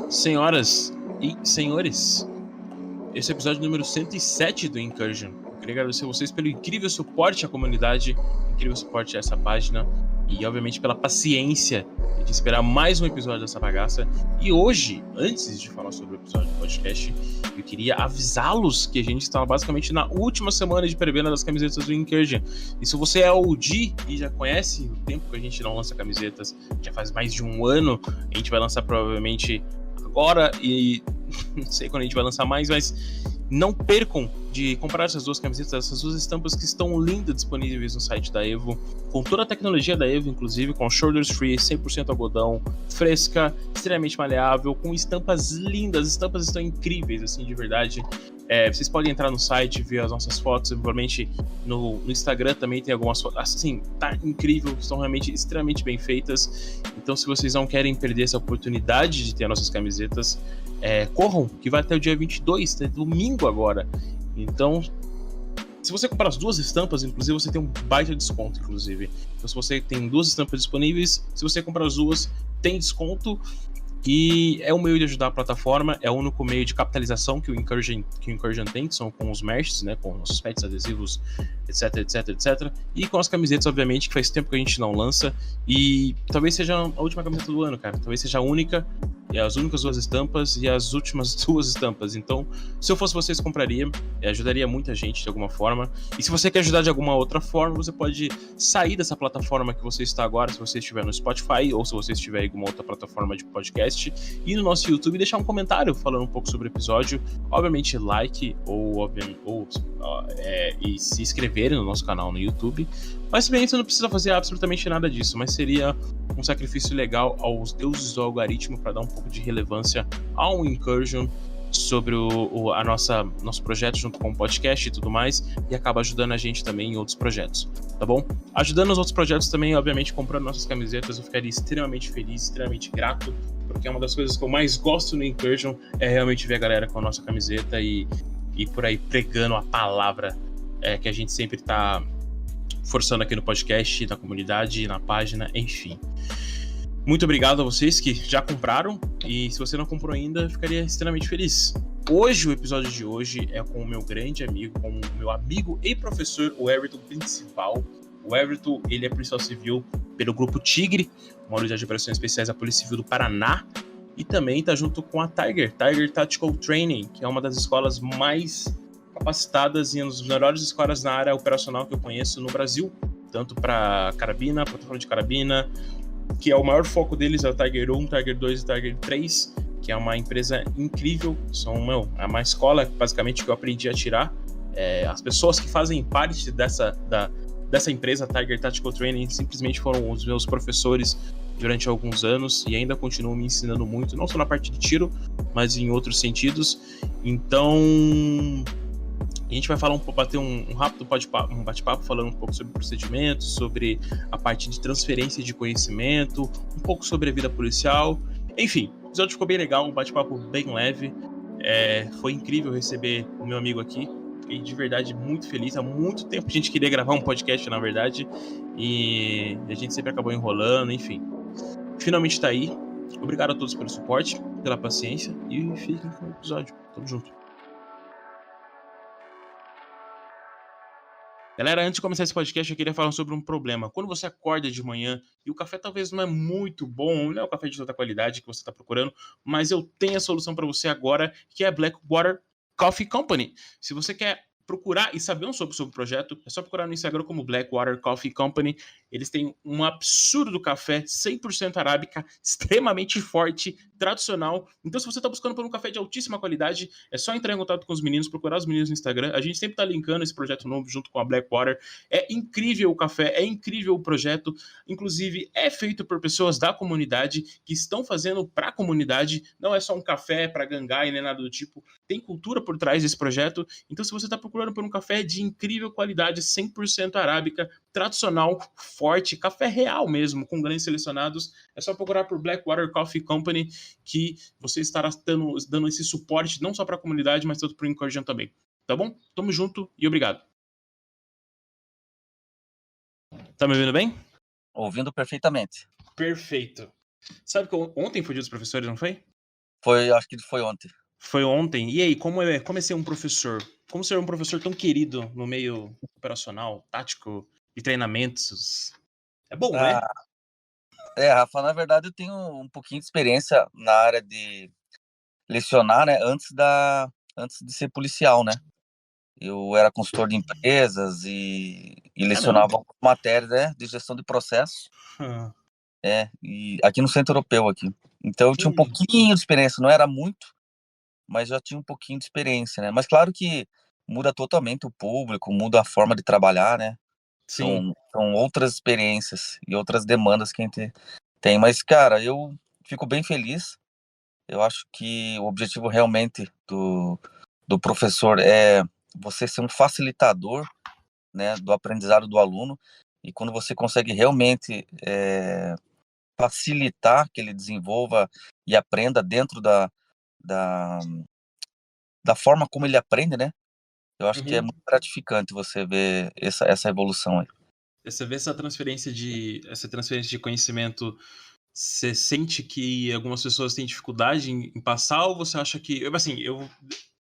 Senhoras e senhores, esse é o episódio número 107 do Incursion. Eu queria agradecer a vocês pelo incrível suporte à comunidade, incrível suporte a essa página e, obviamente, pela paciência de esperar mais um episódio dessa bagaça. E hoje, antes de falar sobre o episódio do podcast, eu queria avisá-los que a gente está basicamente na última semana de pré-venda das camisetas do Incursion. E se você é OG e já conhece o tempo que a gente não lança camisetas, já faz mais de um ano, a gente vai lançar provavelmente agora e não sei quando a gente vai lançar mais, mas não percam de comprar essas duas camisetas, essas duas estampas que estão lindas disponíveis no site da Evo, com toda a tecnologia da Evo, inclusive com shoulders free, 100% algodão, fresca, extremamente maleável, com estampas lindas, as estampas estão incríveis, assim, de verdade. Vocês podem entrar no site, ver as nossas fotos, provavelmente no Instagram também tem algumas fotos, assim, tá incrível, estão realmente extremamente bem feitas. Então, se vocês não querem perder essa oportunidade de ter nossas camisetas, corram, que vai até o dia 22, né, domingo agora. Então, se você comprar as duas estampas, inclusive, você tem um baita desconto, inclusive. Então, se você tem duas estampas disponíveis, se você comprar as duas, tem desconto. E é um meio de ajudar a plataforma, é o único meio de capitalização que o Incursion tem, que são com os merches, né, com nossos pets, adesivos, etc, etc, etc. E com as camisetas, obviamente, que faz tempo que a gente não lança. E talvez seja a última camiseta do ano, cara. Talvez seja a única, e as únicas duas estampas e as últimas duas estampas. Então, se eu fosse vocês, compraria, ajudaria muita gente de alguma forma. E se você quer ajudar de alguma outra forma, você pode sair dessa plataforma que você está agora, se você estiver no Spotify ou se você estiver em alguma outra plataforma de podcast, e no nosso YouTube deixar um comentário falando um pouco sobre o episódio, obviamente like e se inscreverem no nosso canal no YouTube. Mas bem, você não precisa fazer absolutamente nada disso, mas seria um sacrifício legal aos deuses do algoritmo para dar um pouco de relevância ao Incursion sobre nosso projeto junto com o podcast e tudo mais, e acaba ajudando a gente também em outros projetos, tá bom? Ajudando os outros projetos também, obviamente, comprando nossas camisetas, eu ficaria extremamente feliz, extremamente grato, porque é uma das coisas que eu mais gosto no Incursion, é realmente ver a galera com a nossa camiseta e por aí pregando a palavra que a gente sempre tá forçando aqui no podcast, na comunidade, na página, enfim. Muito obrigado a vocês que já compraram, e se você não comprou ainda, eu ficaria extremamente feliz. Hoje, o episódio de hoje é com o meu grande amigo, com o meu amigo e professor, o Everton Principal. O Everton, ele é policial civil pelo Grupo Tigre, uma unidade de operações especiais da Polícia Civil do Paraná, e também está junto com a Tiger Tactical Training, que é uma das escolas mais capacitadas e uma das melhores escolas na área operacional que eu conheço no Brasil, tanto para carabina, proteção de carabina, que é o maior foco deles, é o Tiger 1, Tiger 2 e Tiger 3, que é uma empresa incrível, é uma escola basicamente que eu aprendi a atirar. As pessoas que fazem parte dessa empresa, Tiger Tactical Training, simplesmente foram os meus professores durante alguns anos e ainda continuam me ensinando muito, não só na parte de tiro, mas em outros sentidos. Então, a gente vai falar bater um rápido bate-papo falando um pouco sobre procedimentos, sobre a parte de transferência de conhecimento, um pouco sobre a vida policial. Enfim, o episódio ficou bem legal, um bate-papo bem leve. Foi incrível receber o meu amigo aqui. Fiquei de verdade muito feliz. Há muito tempo a gente queria gravar um podcast, na verdade, e a gente sempre acabou enrolando, enfim. Finalmente tá aí. Obrigado a todos pelo suporte, pela paciência, e fiquem com o episódio. Tamo junto. Galera, antes de começar esse podcast, eu queria falar sobre um problema. Quando você acorda de manhã e o café talvez não é muito bom, não é o café de toda qualidade que você está procurando, mas eu tenho a solução para você agora, que é a Blackwater Coffee Company. Se você quer procurar e saber sobre o projeto, é só procurar no Instagram como Blackwater Coffee Company. Eles têm um absurdo café, 100% arábica, extremamente forte, tradicional. Então, se você está buscando por um café de altíssima qualidade, é só entrar em contato com os meninos, procurar os meninos no Instagram. A gente sempre está linkando esse projeto novo junto com a Blackwater. É incrível o café, é incrível o projeto. Inclusive, é feito por pessoas da comunidade que estão fazendo para a comunidade. Não é só um café para gangar e nem nada do tipo. Tem cultura por trás desse projeto. Então, se você está procurando por um café de incrível qualidade, 100% arábica, tradicional, forte, café real mesmo, com grãos selecionados, é só procurar por Blackwater Coffee Company, que você estará dando esse suporte não só para a comunidade, mas tanto para o Incursion também. Tá bom? Tamo junto e obrigado. Tá me ouvindo bem? Ouvindo perfeitamente. Perfeito. Sabe que ontem foi dia dos professores, não foi? Acho que foi ontem. Foi ontem. E aí, como é ser um professor? Como ser um professor tão querido no meio operacional, tático, de treinamentos? É bom, né? Ah, Rafa, na verdade eu tenho um pouquinho de experiência na área de lecionar, né, antes de ser policial, né? Eu era consultor de empresas e É mesmo? lecionava algumas matérias, né, de gestão de processos, Ah, e aqui no Centro Europeu aqui. Então eu tinha um hum, pouquinho de experiência, não era muito, mas já tinha um pouquinho de experiência, né? Mas claro que muda totalmente o público, muda a forma de trabalhar, né? sim. São outras experiências e outras demandas que a gente tem. Mas, cara, eu fico bem feliz. Eu acho que o objetivo realmente do professor é você ser um facilitador, né, do aprendizado do aluno. E quando você consegue realmente facilitar que ele desenvolva e aprenda dentro da, da forma como ele aprende, né? Eu acho que é Uhum. muito gratificante você ver essa evolução aí. Você vê essa transferência de conhecimento, você sente que algumas pessoas têm dificuldade em passar, ou você acha que. Assim,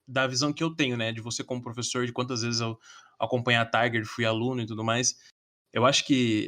da visão que eu tenho, né, de você como professor, de quantas vezes eu acompanhei a Tiger, fui aluno e tudo mais, eu acho que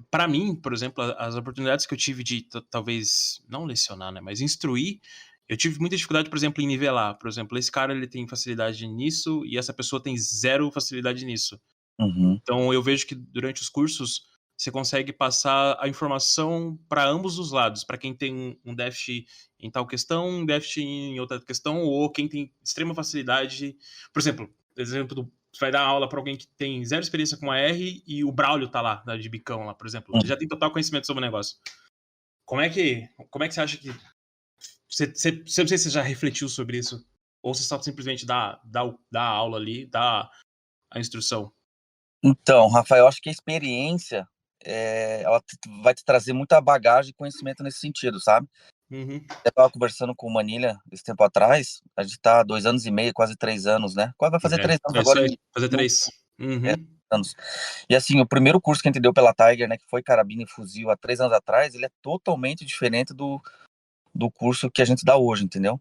para mim, por exemplo, as oportunidades que eu tive de talvez não lecionar, né, mas instruir, eu tive muita dificuldade, por exemplo, em nivelar. Por exemplo, esse cara ele tem facilidade nisso e essa pessoa tem zero facilidade nisso. Uhum. Então eu vejo que durante os cursos você consegue passar a informação para ambos os lados, para quem tem um déficit em tal questão, um déficit em outra questão, ou quem tem extrema facilidade. Por exemplo você vai dar aula para alguém que tem zero experiência com a R e o Braulio tá lá, de bicão lá, por exemplo. Ele Uhum. já tem total conhecimento sobre o negócio. Como é que você acha que. Você não sei se você já refletiu sobre isso. Ou você só simplesmente dá a aula ali, dá a instrução. Então, Rafael, eu acho que a experiência ela vai te trazer muita bagagem e conhecimento nesse sentido, sabe? Uhum. Eu estava conversando com o Manilha esse tempo atrás, a gente tá 2 anos e meio, quase 3 anos, né? Quase vai fazer 3 anos É isso agora aí, em fazer junho, 3. Uhum. anos. E assim, o primeiro curso que a gente deu pela Tiger, né, que foi carabina e fuzil há 3 anos atrás, ele é totalmente diferente do curso que a gente dá hoje, entendeu?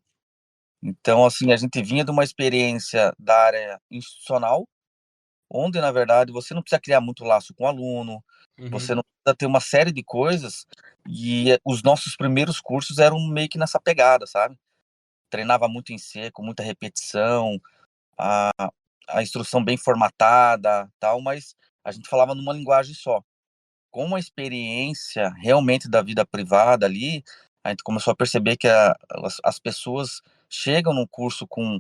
Então, assim, a gente vinha de uma experiência da área institucional, onde, na verdade, você não precisa criar muito laço com o aluno, você Uhum. não precisa ter uma série de coisas, e os nossos primeiros cursos eram meio que nessa pegada, sabe? Treinava muito em seco, muita repetição, a, a instrução bem formatada, tal, mas a gente falava numa linguagem só. Com a experiência realmente da vida privada ali, a gente começou a perceber que as pessoas chegam no curso com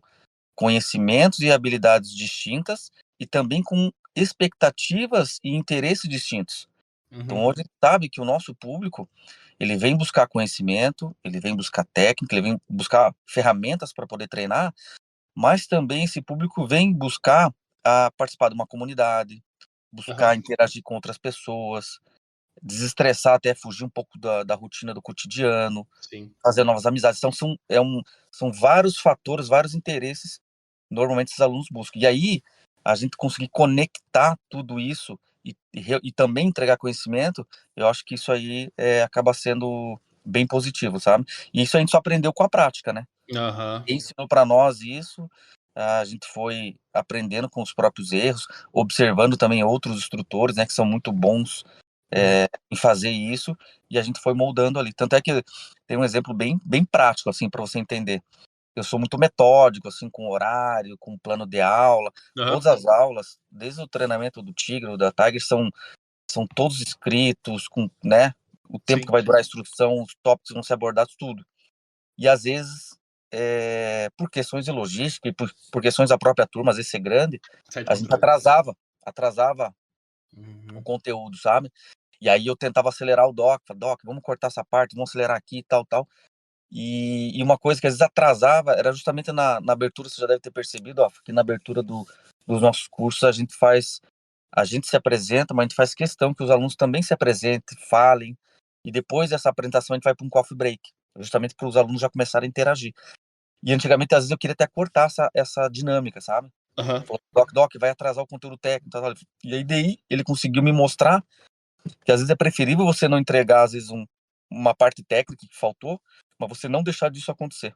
conhecimentos e habilidades distintas e também com expectativas e interesses distintos. Então, Uhum. hoje a gente sabe que o nosso público, ele vem buscar conhecimento, ele vem buscar técnica, ele vem buscar ferramentas para poder treinar, mas também esse público vem buscar participar de uma comunidade, buscar Aham. interagir com outras pessoas, desestressar até fugir um pouco da rotina do cotidiano, Sim. fazer novas amizades. Então, são vários fatores, vários interesses normalmente esses alunos buscam. E aí, a gente conseguir conectar tudo isso e também entregar conhecimento, eu acho que isso aí acaba sendo bem positivo, sabe? E isso a gente só aprendeu com a prática, né? Aham. Quem ensinou para nós isso, a gente foi aprendendo com os próprios erros, observando também outros instrutores, né, que são muito bons Uhum. em fazer isso, e a gente foi moldando ali. Tanto é que tem um exemplo bem prático, assim, para você entender. Eu sou muito metódico, assim, com horário, com plano de aula. Todas Aham. as aulas, desde o treinamento do Tigre ou da Tiger, são todos escritos, com, né, o tempo que Sim. vai durar a instrução, os tópicos que vão ser abordados, tudo. E às vezes, por questões de logística e por questões da própria turma, às vezes ser grande, Sai de a gente controle. atrasava o Uhum. conteúdo, sabe? E aí eu tentava acelerar o doc, falava, doc, vamos cortar essa parte, vamos acelerar aqui, tal, tal. E uma coisa que às vezes atrasava era justamente na abertura, você já deve ter percebido, ó, que na abertura dos nossos cursos a gente se apresenta, mas a gente faz questão que os alunos também se apresentem, falem, e depois dessa apresentação a gente vai para um coffee break, justamente para os alunos já começarem a interagir. E antigamente, às vezes, eu queria até cortar essa dinâmica, sabe? Aham. Falou, doc, vai atrasar o conteúdo técnico. Tal. E aí, daí, ele conseguiu me mostrar que às vezes é preferível você não entregar, às vezes, uma parte técnica que faltou, mas você não deixar disso acontecer.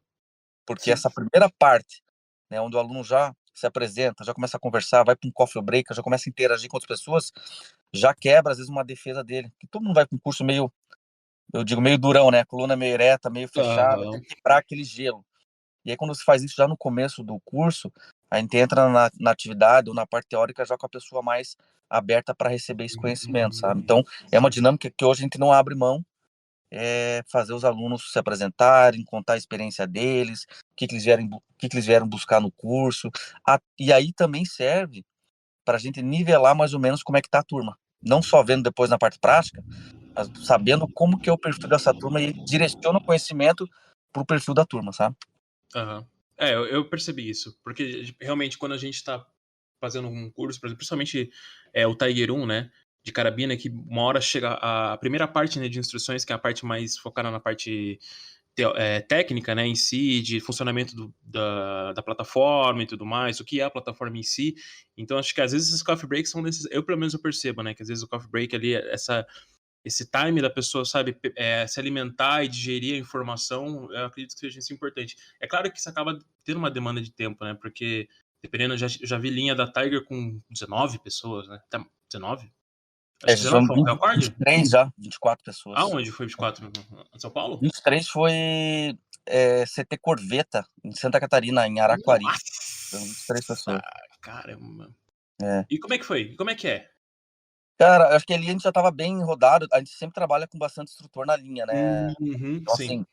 Porque Sim. essa primeira parte, né, onde o aluno já se apresenta, já começa a conversar, vai para um coffee break, já começa a interagir com outras pessoas, já quebra, às vezes, uma defesa dele. Porque todo mundo vai para um curso meio, eu digo, meio durão, né? Coluna meio ereta, meio fechada, até Aham. quebrar aquele gelo. E aí, quando você faz isso já no começo do curso, a gente entra na atividade ou na parte teórica já com a pessoa mais aberta para receber esse conhecimento, sabe? Então, é uma dinâmica que hoje a gente não abre mão, fazer os alunos se apresentarem, contar a experiência deles, o que que eles vieram buscar no curso. E aí também serve para a gente nivelar mais ou menos como é que está a turma. Não só vendo depois na parte prática, mas sabendo como que é o perfil dessa turma e direciona o conhecimento para o perfil da turma, sabe? Aham. É, eu percebi isso, porque realmente quando a gente tá fazendo um curso, por exemplo, principalmente o Tiger 1, né, de carabina, que uma hora chega a primeira parte, né, de instruções, que é a parte mais focada na parte técnica, né, em si, de funcionamento da plataforma e tudo mais, o que é a plataforma em si. Então, acho que às vezes esses coffee breaks são desses, eu pelo menos eu percebo, né, que às vezes o coffee break ali, esse time da pessoa, sabe, se alimentar e digerir a informação, eu acredito que seja isso importante. É claro que isso acaba tendo uma demanda de tempo, né, porque dependendo, eu já vi linha da Tiger com 19 pessoas, né, até 19? Acho que Já 19 são foi um recorde? 23 já, 24 pessoas. Aonde foi 24? Em São Paulo? 23 foi CT Corveta, em Santa Catarina, em Araquari. São 23 Nossa, pessoas. caramba. É. E como é que foi? E como é que é? Cara, acho que ali a gente já estava bem rodado. A gente sempre trabalha com bastante instrutor na linha, né? Uhum, Então, sim. assim,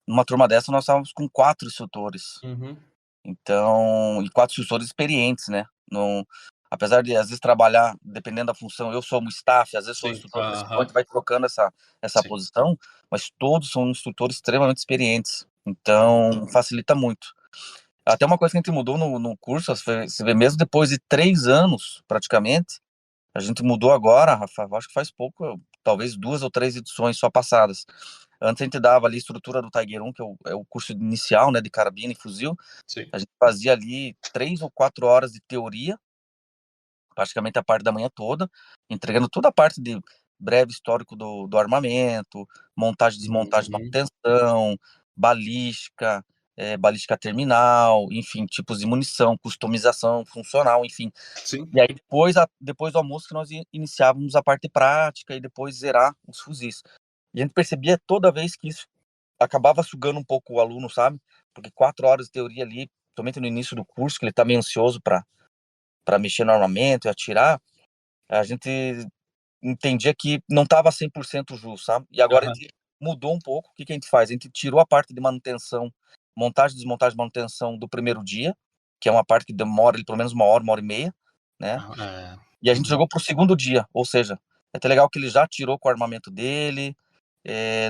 numa turma dessa nós estávamos com 4 instrutores. Uhum, Então, e 4 instrutores experientes, né? Não, apesar de às vezes trabalhar, dependendo da função, eu sou um staff, às vezes sou um sim. instrutor principal, a Aham, gente vai trocando essa sim. posição, mas todos são instrutores extremamente experientes. Então, facilita muito. Até uma coisa que a gente mudou no curso, você vê mesmo depois de 3 anos, praticamente, a gente mudou agora, Rafa, acho que faz pouco, talvez 2 ou 3 edições só passadas. Antes a gente dava ali a estrutura do Tiger 1, que é o curso inicial, né, de carabina e fuzil. Sim. A gente fazia ali 3 ou 4 horas de teoria, praticamente a parte da manhã toda, entregando toda a parte de breve histórico do armamento, montagem, desmontagem, Uhum, manutenção, balística, balística terminal, enfim, tipos de munição, customização funcional, enfim. sim. E aí depois do almoço que nós iniciávamos a parte prática e depois zerar os fuzis. E a gente percebia toda vez que isso acabava sugando um pouco o aluno, sabe? Porque 4 horas de teoria ali, somente no início do curso, que ele tá meio ansioso para mexer no armamento e atirar, a gente entendia que não estava 100% justo, sabe? E agora a Aham. gente mudou um pouco. O que que a gente faz? A gente tirou a parte de manutenção, montagem, desmontagem, manutenção do primeiro dia, que é uma parte que demora pelo menos uma hora e meia, né? E a gente Uhum. jogou pro segundo dia, ou seja, é até legal que ele já tirou com o armamento dele.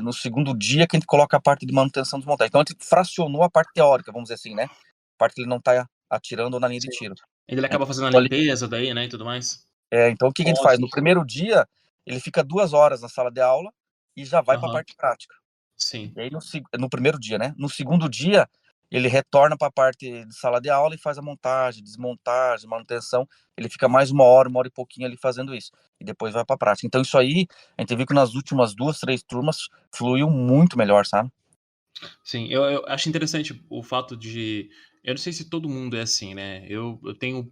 No segundo dia que a gente coloca a parte de manutenção e desmontagem. Então a gente fracionou a parte teórica, vamos dizer assim, né? A parte que ele não está atirando na linha de Sim. tiro. Ele A gente acaba fazendo a colocou ali. limpeza daí, né, e tudo mais? Então o que que a gente faz? Ótimo. No primeiro dia, ele fica 2 horas na sala de aula e já vai para a Aham, parte prática. sim. E aí no primeiro dia, né? No segundo dia, ele retorna para a parte de sala de aula e faz a montagem, desmontagem, manutenção. Ele fica mais uma hora e pouquinho ali fazendo isso. E depois vai para a prática. Então isso aí, a gente viu que nas últimas 2, 3 turmas fluiu muito melhor, sabe? Sim, eu acho interessante o fato de. Eu não sei se todo mundo é assim, né? Eu tenho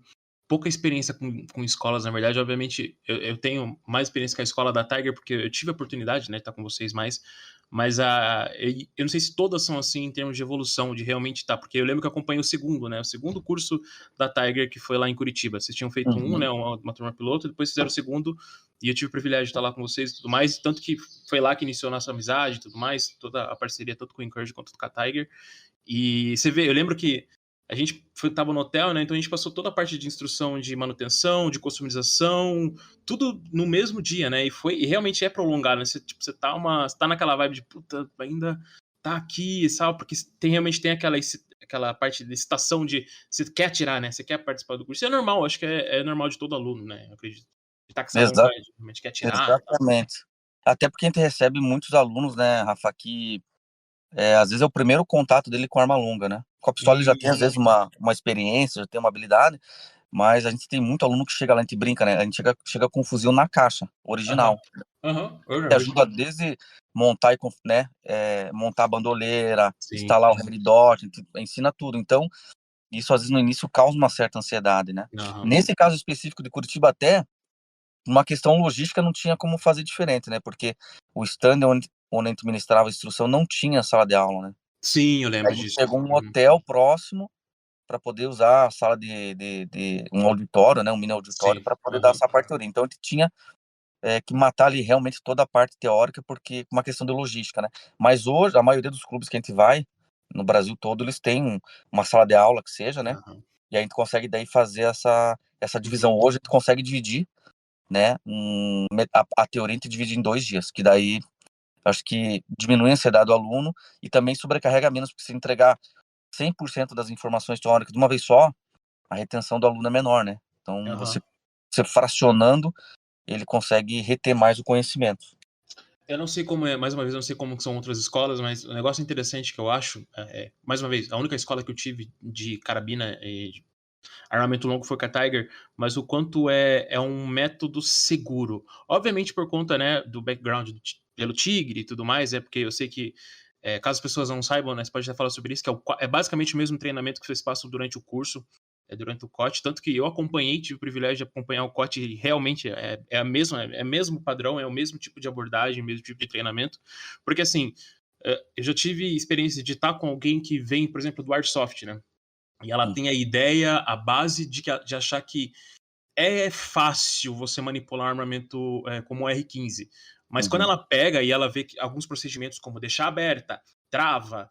pouca experiência com escolas, na verdade. Obviamente, eu tenho mais experiência com a escola da Tiger, porque eu tive a oportunidade, né, de estar com vocês mais. Mas eu não sei se todas são assim em termos de evolução, de realmente estar. Porque eu lembro que eu acompanhei o segundo, né? O segundo curso da Tiger, que foi lá em Curitiba. Vocês tinham feito um, Uhum. né? Uma turma piloto, depois fizeram o segundo. E eu tive o privilégio de estar lá com vocês e tudo mais. Tanto que foi lá que iniciou nossa amizade e tudo mais, toda a parceria, tanto com o Encourage quanto com a Tiger. E você vê, eu lembro que a gente tava no hotel, né? Então a gente passou toda a parte de instrução de manutenção, de customização, tudo no mesmo dia, né? E realmente é prolongado, né? Você tá naquela vibe de puta, ainda tá aqui, sabe? Porque realmente tem aquela parte de excitação de você quer tirar, né? Você quer participar do curso. E é normal, acho que é normal de todo aluno, né? Eu acredito. De estar com essa Exa vontade, realmente quer tirar e tal. exatamente. Até porque a gente recebe muitos alunos, né, Rafa, que às vezes é o primeiro contato dele com arma longa, né? Com a pistola ele já tem, às vezes, Uhum. uma experiência, já tem uma habilidade, mas a gente tem muito aluno que chega lá, a gente brinca, né? A gente chega com o fuzil na caixa, original. Que ajuda desde montar, né, montar a bandoleira, instalar o rebre dot, ensina tudo. Então, isso às vezes no início causa uma certa ansiedade, né? Nesse caso específico de Curitiba, até uma questão logística não tinha como fazer diferente, né? Porque o stand onde a gente ministrava a instrução não tinha sala de aula, né? Sim, eu lembro A gente disso. pegou um hotel próximo para poder usar a sala de um auditório, né? Um mini auditório para poder dar essa parte teórica. Então a gente tinha que matar ali realmente toda a parte teórica, porque uma questão de logística, né? Mas hoje, a maioria dos clubes que a gente vai, no Brasil todo, eles têm uma sala de aula que seja, né? E a gente consegue daí fazer essa divisão. Hoje a gente consegue dividir, né? A teoria a gente divide em 2 dias, que daí acho que diminui a ansiedade do aluno e também sobrecarrega menos, porque se entregar 100% das informações teóricas de uma vez só, a retenção do aluno é menor, né? Então, você fracionando, ele consegue reter mais o conhecimento. Eu não sei como é, mais uma vez, eu não sei como são outras escolas, mas o negócio interessante que eu acho, mais uma vez, a única escola que eu tive de carabina e de armamento longo foi com a Tiger, mas o quanto é um método seguro. Obviamente por conta, né, do background pelo Tigre e tudo mais, porque eu sei que, caso as pessoas não saibam, né, você pode até falar sobre isso, que é basicamente o mesmo treinamento que vocês passam durante o curso, durante o COT, tanto que eu acompanhei, tive o privilégio de acompanhar o COT e realmente é o mesmo padrão, é o mesmo tipo de abordagem, o mesmo tipo de treinamento, porque assim, eu já tive experiência de estar com alguém que vem, por exemplo, do Airsoft, né, e ela tem a ideia, a base de achar que é fácil você manipular armamento como o R15, mas quando ela pega e ela vê que alguns procedimentos como deixar aberta, trava,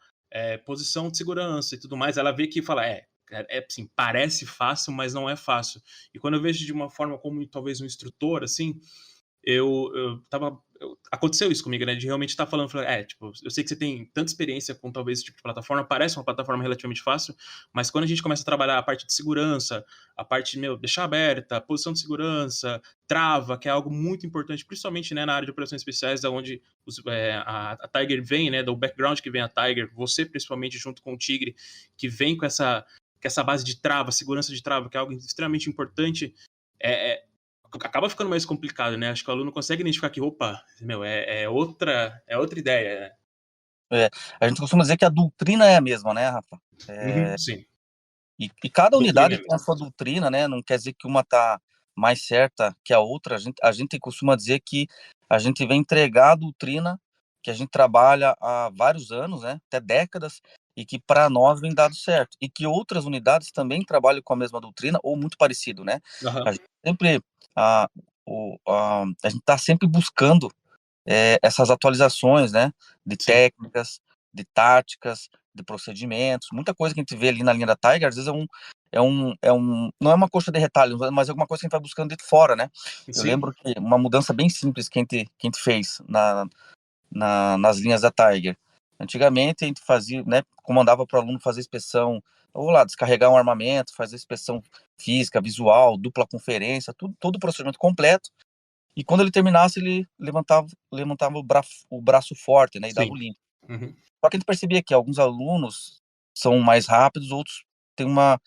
posição de segurança e tudo mais, ela vê que fala, assim, parece fácil, mas não é fácil. E quando eu vejo de uma forma como talvez um instrutor, assim, aconteceu isso comigo, né? De realmente estar falando, tipo, eu sei que você tem tanta experiência com talvez esse tipo de plataforma, parece uma plataforma relativamente fácil, mas quando a gente começa a trabalhar a parte de segurança, a parte de, deixar aberta, posição de segurança, trava, que é algo muito importante, principalmente, né, na área de operações especiais, da onde a Tiger vem, né, do background que vem a Tiger, você principalmente junto com o Tigre, que vem com essa base de trava, segurança de trava, que é algo extremamente importante, acaba ficando mais complicado, né? Acho que o aluno consegue identificar que, opa, é outra ideia. A gente costuma dizer que a doutrina é a mesma, né, Rafa? Sim. E cada unidade tem a sua doutrina, né? Não quer dizer que uma tá mais certa que a outra. A gente costuma dizer que a gente vem entregar a doutrina que a gente trabalha há vários anos, né? Até décadas, e que para nós vem dado certo. E que outras unidades também trabalham com a mesma doutrina ou muito parecido, né? A gente sempre a gente está sempre buscando essas atualizações, né? De técnicas, de táticas, de procedimentos, muita coisa que a gente vê ali na linha da Tiger, às vezes não é uma coxa de retalho, mas é alguma coisa que a gente vai buscando de fora, né? Eu lembro que uma mudança bem simples que a gente fez nas linhas da Tiger. Antigamente a gente fazia, né, comandava para o aluno fazer inspeção, ou lá, descarregar um armamento, fazer inspeção física, visual, dupla conferência, todo o procedimento completo. E quando ele terminasse, ele levantava o braço forte, né, e dava o limpo. Só que a gente percebia que alguns alunos são mais rápidos, outros têm uma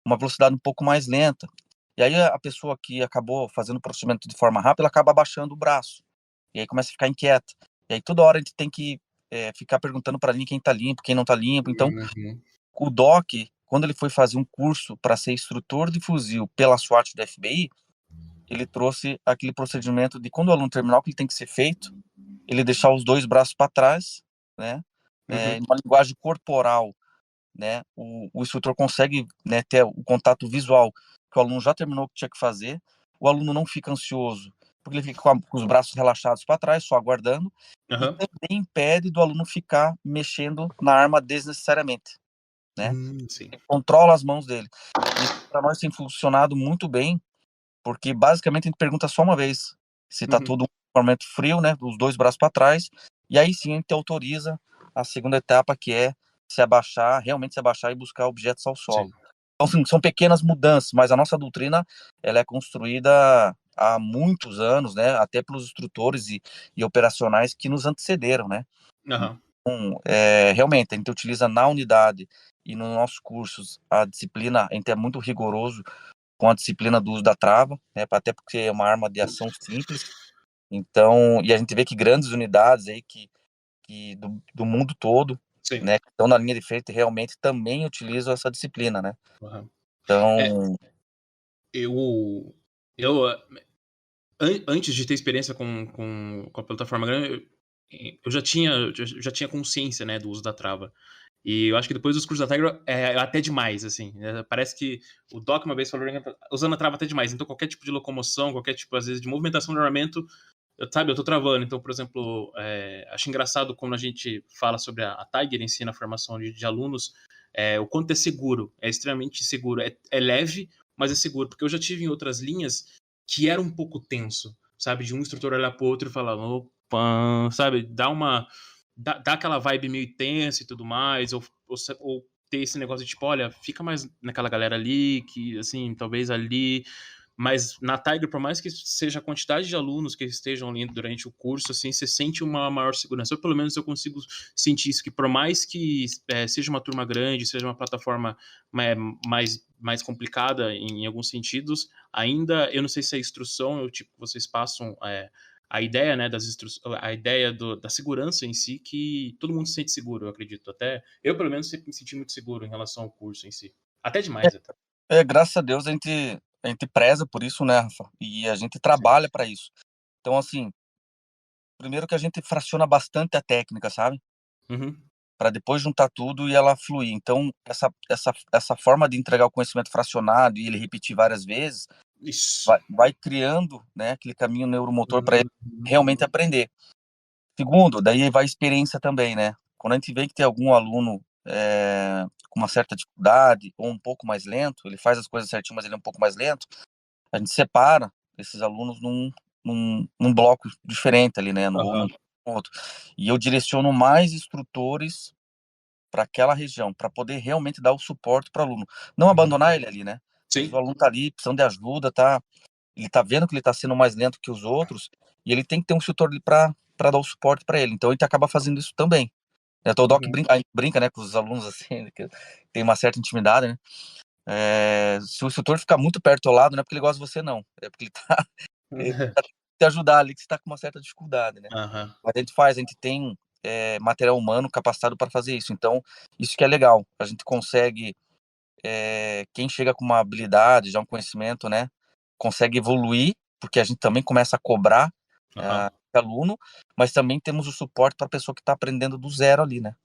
velocidade um pouco mais lenta. E aí a pessoa que acabou fazendo o procedimento de forma rápida, ela acaba abaixando o braço. E aí começa a ficar inquieta. E aí toda hora a gente tem que ficar perguntando para mim quem tá limpo, quem não tá limpo. Então, o DOC, quando ele foi fazer um curso para ser instrutor de fuzil pela SWAT do FBI, ele trouxe aquele procedimento de quando o aluno terminar o que ele tem que ser feito, ele deixar os 2 braços para trás, né? Em uma linguagem corporal, né? O instrutor consegue, né, ter o contato visual que o aluno já terminou o que tinha que fazer. O aluno não fica ansioso, porque ele fica com os braços relaxados para trás, só aguardando. E também impede do aluno ficar mexendo na arma desnecessariamente, né? Ele controla as mãos dele. Isso para nós tem funcionado muito bem, porque basicamente a gente pergunta só uma vez se tá tudo um armamento frio, né, os 2 braços para trás, e aí sim a gente autoriza a segunda etapa, que é realmente se abaixar e buscar objetos ao solo. Então, assim, são pequenas mudanças, mas a nossa doutrina, ela é construída há muitos anos, né, até pelos instrutores e operacionais que nos antecederam, né. Então, realmente, a gente utiliza na unidade e nos nossos cursos a disciplina, a gente é muito rigoroso com a disciplina do uso da trava, né, até porque é uma arma de ação simples. Então, e a gente vê que grandes unidades aí que do mundo todo, Sim. né, que estão na linha de frente realmente também utilizam essa disciplina, né? Uhum. Então, Eu antes de ter experiência com a plataforma grande, eu já tinha consciência, né, do uso da trava. E eu acho que depois dos cursos da Tiger é até demais, assim. Parece que o Doc uma vez falou usando a trava até demais. Então qualquer tipo de locomoção, qualquer tipo, às vezes, de movimentação de armamento, eu tô travando. Então, por exemplo, acho engraçado quando a gente fala sobre a Tiger em si na formação de alunos, o quanto é seguro. É extremamente seguro. É leve, mas é seguro. Porque eu já tive em outras linhas que era um pouco tenso, sabe? De um instrutor olhar pro outro e falar, opa, sabe? Dá aquela vibe meio tensa e tudo mais, ou ter esse negócio de tipo, olha, fica mais naquela galera ali, que assim, talvez ali. Mas na Tiger, por mais que seja a quantidade de alunos que estejam ali durante o curso, assim, você sente uma maior segurança. Ou pelo menos eu consigo sentir isso, que por mais que seja uma turma grande, seja uma plataforma mais complicada em alguns sentidos, ainda, eu não sei se é instrução, tipo, vocês passam a ideia, né, a ideia da segurança em si, que todo mundo se sente seguro, eu acredito. Até eu, pelo menos, sempre me senti muito seguro em relação ao curso em si. Até demais, até. graças a Deus a gente preza por isso, né, Rafa? E a gente Sim. trabalha para isso. Então, assim, primeiro que a gente fraciona bastante a técnica, sabe? Uhum. Para depois juntar tudo e ela fluir. Então, essa forma de entregar o conhecimento fracionado e ele repetir várias vezes Isso. vai criando, né, aquele caminho neuromotor para ele Uhum. realmente aprender. Segundo, daí vai a experiência também, né? Quando a gente vê que tem algum aluno com uma certa dificuldade ou um pouco mais lento, ele faz as coisas certinho, mas ele é um pouco mais lento, a gente separa esses alunos num bloco diferente ali, né? Num Aham. outro. E eu direciono mais instrutores para aquela região, para poder realmente dar o suporte para o aluno. Não Uhum. abandonar ele ali, né? Às vezes o Sim. aluno tá ali, precisando de ajuda, tá? Ele tá vendo que ele tá sendo mais lento que os outros, e ele tem que ter um instrutor ali para dar o suporte para ele. Então a gente acaba fazendo isso também. Então, o Doc Uhum. a gente brinca, né, com os alunos assim, que tem uma certa intimidade, né? Se o instrutor ficar muito perto ao lado, não é porque ele gosta de você, não. É porque ele tá te ajudar ali, que você tá com uma certa dificuldade, né? Aham. Mas a gente tem material humano capacitado para fazer isso. Então, isso que é legal. A gente consegue, quem chega com uma habilidade, já um conhecimento, né, consegue evoluir, porque a gente também começa a cobrar Aham. aluno, mas também temos o suporte para a pessoa que está aprendendo do zero ali, né?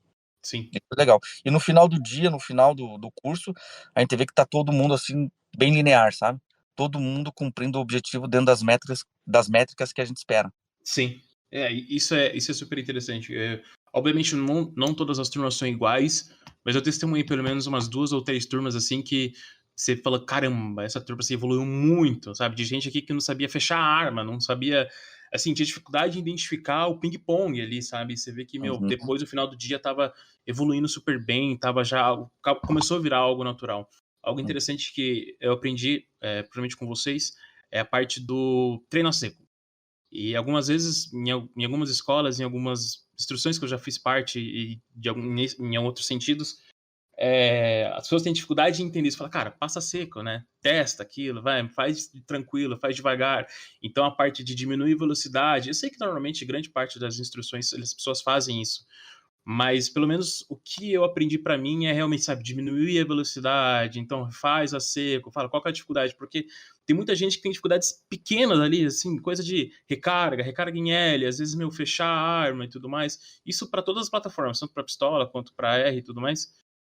Sim. Isso é legal. E no final do dia, no final do curso, a gente vê que tá todo mundo assim, bem linear, sabe? Todo mundo cumprindo o objetivo dentro das métricas que a gente espera. Sim. Isso é super interessante. Obviamente, não todas as turmas são iguais, mas eu testemunhei pelo menos umas 2 ou 3 turmas assim que você fala, caramba, essa turma se evoluiu muito, sabe? De gente aqui que não sabia fechar a arma, não sabia, assim, tinha dificuldade em identificar o ping-pong ali, sabe? Você vê que, meu, Uhum. depois no final do dia tava evoluindo super bem, tava já, começou a virar algo natural. Algo interessante que eu aprendi, provavelmente com vocês, é a parte do treino a seco. E algumas vezes, em algumas escolas, em algumas instruções que eu já fiz parte e em outros sentidos, as pessoas têm dificuldade de entender isso. Fala, cara, passa seco, né? Testa aquilo, vai, faz tranquilo, faz devagar. Então, a parte de diminuir velocidade, eu sei que normalmente grande parte das instruções, as pessoas fazem isso. Mas pelo menos o que eu aprendi pra mim é realmente, sabe, diminuir a velocidade, então faz a seco, fala qual que é a dificuldade, porque tem muita gente que tem dificuldades pequenas ali, assim, coisa de recarga em L, às vezes, meu, fechar a arma e tudo mais. Isso para todas as plataformas, tanto para pistola quanto para R e tudo mais.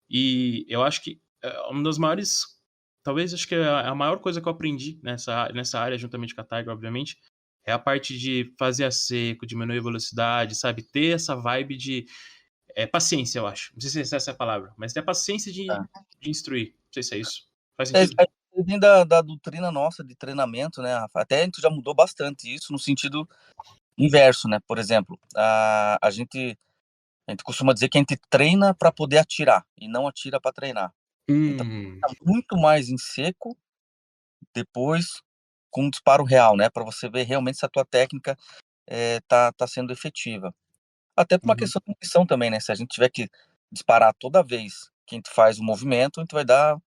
E eu acho que uma das maiores, talvez acho que é a maior coisa que eu aprendi nessa área, juntamente com a Tiger, obviamente, é a parte de fazer a seco, diminuir a velocidade, sabe? Ter essa vibe de paciência, eu acho. Não sei se essa é a palavra, mas ter a paciência de instruir. Não sei se é isso. Faz sentido? Vem da doutrina nossa de treinamento, né, Rafa? Até a gente já mudou bastante isso no sentido inverso, né? Por exemplo, a gente costuma dizer que a gente treina para poder atirar e não atira para treinar. Então, Hum. tá muito mais em seco depois com um disparo real, né? Para você ver realmente se a tua técnica tá sendo efetiva. Até por uma Uhum. questão de nutrição também, né? Se a gente tiver que disparar toda vez que a gente faz o movimento, a gente vai dar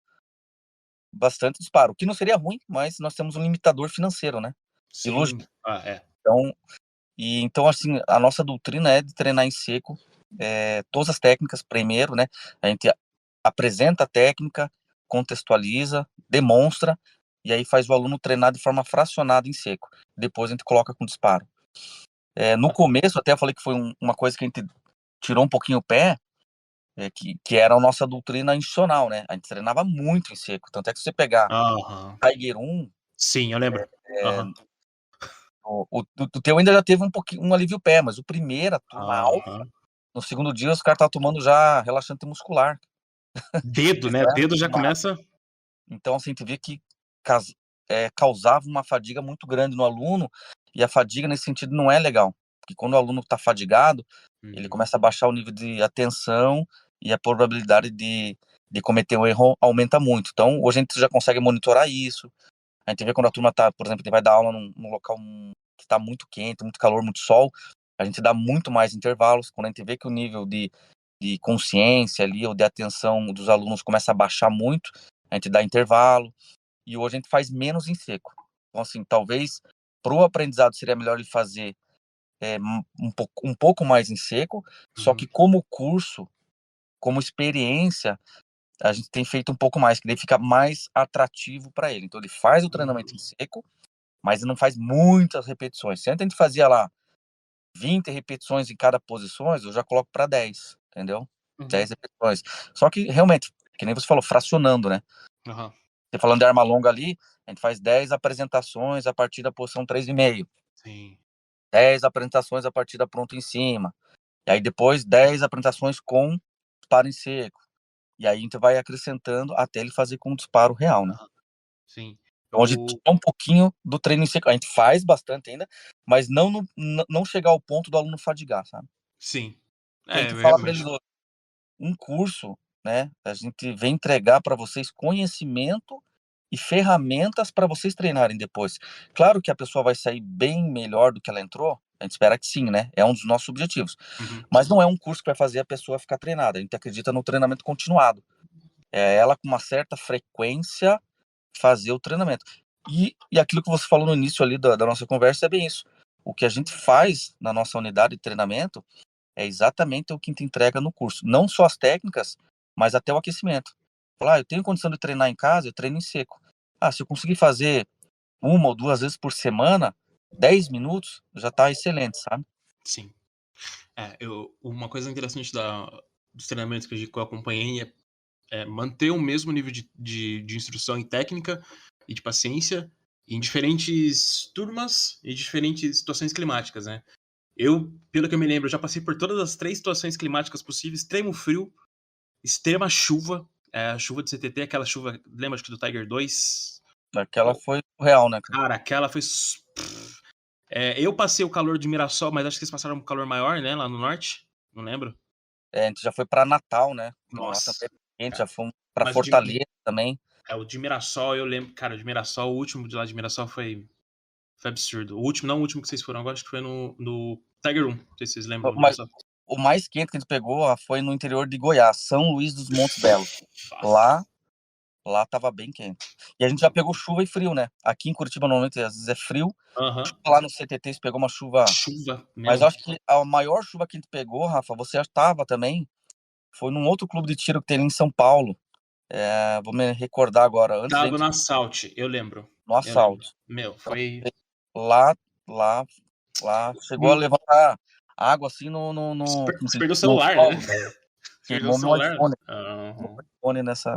bastante disparo, o que não seria ruim, mas nós temos um limitador financeiro, né? E Sim. lógico. É. Então, assim, a nossa doutrina é de treinar em seco, todas as técnicas primeiro, né? A gente apresenta a técnica, contextualiza, demonstra, e aí faz o aluno treinar de forma fracionada em seco. Depois a gente coloca com disparo. No começo, até eu falei que foi uma coisa que a gente tirou um pouquinho o pé, que era a nossa doutrina institucional, né? A gente treinava muito em seco. Tanto é que se você pegar Aham. Tiger 1, Sim, eu lembro. Aham. o teu ainda já teve um alívio pé, mas o primeiro, a turma alta, Aham. no segundo dia os caras estavam tomando já relaxante muscular. Dedo, Eles né? não eram Dedo já acostumados. começa. Então, assim, a gente vê que causava uma fadiga muito grande no aluno, e a fadiga nesse sentido não é legal, porque quando o aluno está fadigado, ele começa a baixar o nível de atenção e a probabilidade de cometer um erro aumenta muito. Então, hoje a gente já consegue monitorar isso. A gente vê quando a turma está, por exemplo, a gente vai dar aula num local que está muito quente, muito calor, muito sol, a gente dá muito mais intervalos. Quando a gente vê que o nível de consciência ali, ou de atenção dos alunos começa a baixar muito, a gente dá intervalo. E hoje a gente faz menos em seco. Então, assim, talvez para o aprendizado seria melhor ele fazer um pouco mais em seco, só que como curso, como experiência, a gente tem feito um pouco mais, que daí fica mais atrativo para ele. Então ele faz o treinamento em seco, mas ele não faz muitas repetições. Se antes a gente fazia lá 20 repetições em cada posição, eu já coloco para 10, entendeu? 10 repetições. Só que realmente, que nem você falou, fracionando, né? Aham. Você falando de arma longa ali, a gente faz 10 apresentações a partir da posição 3,5. Sim. 10 apresentações a partir da pronto em cima. E aí depois 10 apresentações com disparo em seco. E aí a gente vai acrescentando até ele fazer com disparo real, né? Sim. Então hoje um pouquinho do treino em seco. A gente faz bastante ainda, mas não chegar ao ponto do aluno fadigar, sabe? Sim. Que a gente fala para Realmente. eles, um curso, né? A gente vem entregar para vocês conhecimento e ferramentas para vocês treinarem depois. Claro que a pessoa vai sair bem melhor do que ela entrou, a gente espera que sim, né? É um dos nossos objetivos. Mas não é um curso que vai fazer a pessoa ficar treinada. A gente acredita no treinamento continuado. É ela com uma certa frequência fazer o treinamento. E aquilo que você falou no início ali da nossa conversa é bem isso. O que a gente faz na nossa unidade de treinamento é exatamente o que a gente entrega no curso. Não só as técnicas, mas até o aquecimento. Falar, eu tenho condição de treinar em casa, eu treino em seco. Se eu conseguir fazer 1 ou 2 vezes por semana, 10 minutos, já está excelente, sabe? Sim. Uma coisa interessante dos treinamentos que eu acompanhei é manter o mesmo nível de instrução e técnica e de paciência em diferentes turmas e diferentes situações climáticas, né? Pelo que eu me lembro, já passei por todas as 3 situações climáticas possíveis: extremo frio, extrema chuva, a chuva de CTT, aquela chuva, lembra acho que do Tiger 2? Aquela foi real, né, cara? Cara, aquela foi... eu passei o calor de Mirassol, mas acho que eles passaram um calor maior, né, lá no norte, não lembro. A gente já foi para Natal, né? Então lá Nossa. também a gente já fomos para Mas Fortaleza também. o de Mirassol, eu lembro, cara, o de Mirassol, o último de lá de Mirassol foi absurdo. O último, não o último que vocês foram agora, acho que foi no Tiger 1, não sei se vocês lembram de Mas Mirassol. o mais quente que a gente pegou foi no interior de Goiás, São Luís dos Montes Belos. Nossa. Lá tava bem quente. E a gente já pegou chuva e frio, né? Aqui em Curitiba normalmente às vezes é frio. Lá no CTT pegou uma chuva. Chuva, Mas meu. eu acho que a maior chuva que a gente pegou, Rafa, você já estava também, foi num outro clube de tiro que tem ali em São Paulo. Vou me recordar agora, antes da Tava gente no Assault, eu lembro. no Eu lembro. assalto. Meu, Então, foi... lá, lá chegou a levantar água assim Você perdeu o no celular, né? solo. Você perdeu o Queimou meu celular. iPhone.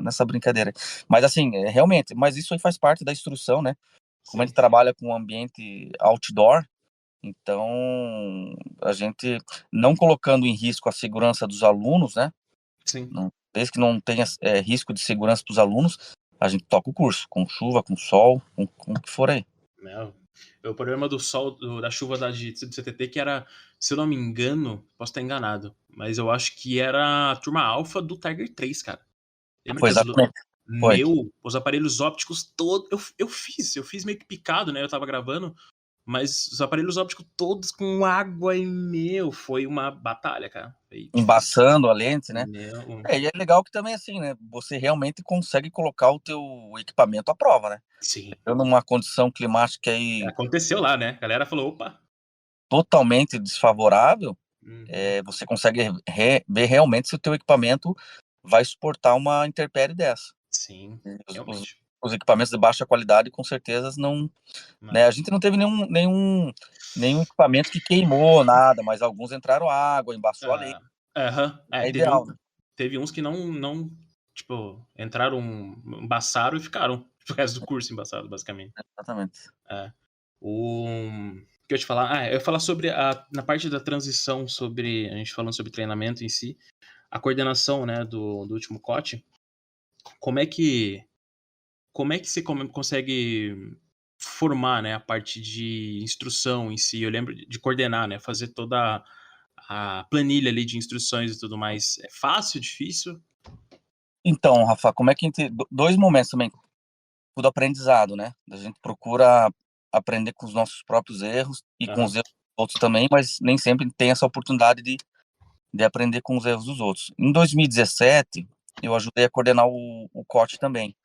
Nessa brincadeira. Mas assim, realmente, mas isso aí faz parte da instrução, né? Como a gente trabalha com um ambiente outdoor, então a gente não colocando em risco a segurança dos alunos, né? Sim. Desde que não tenha risco de segurança para os alunos, a gente toca o curso, com chuva, com sol, com o que for aí. Não. O problema do sol, da chuva do CTT, que era, se eu não me engano, posso estar enganado, mas eu acho que era a turma alfa do Tiger 3, cara. Lembra Foi que exatamente. Foi. os aparelhos ópticos todos, eu fiz meio que picado, né? Eu tava gravando, Mas os aparelhos ópticos todos com água e, meu, foi uma batalha, cara. Foi difícil. Embaçando a lente, né? Meu, E é legal que também, assim, né? Você realmente consegue colocar o teu equipamento à prova, né? sim. Eu numa condição climática aí Aconteceu lá, né? A galera falou, opa. totalmente desfavorável, Uhum. você consegue ver realmente se o teu equipamento vai suportar uma intempérie dessa. Sim, Os, os- realmente. os equipamentos de baixa qualidade, com certeza, não, né? A Não. gente não teve nenhum equipamento que queimou, nada, mas alguns entraram água, embaçou a lente. Ah, aham. É ideal, né? Teve uns que não, tipo, entraram, embaçaram e ficaram o resto do curso embaçado, basicamente. Exatamente. É. O que eu ia te falar? Eu ia falar sobre na parte da transição, sobre a gente falando sobre treinamento em si, a coordenação, né, do último COT. Como é que você consegue formar, né, a parte de instrução em si? Eu lembro de coordenar, né, fazer toda a planilha ali de instruções e tudo mais. É fácil, difícil? Então, Rafa, como é que a gente. Dois momentos também, do aprendizado, né? A gente procura aprender com os nossos próprios erros e com os Aham. erros dos outros também, mas nem sempre tem essa oportunidade de aprender com os erros dos outros. Em 2017, eu ajudei a coordenar o COT também.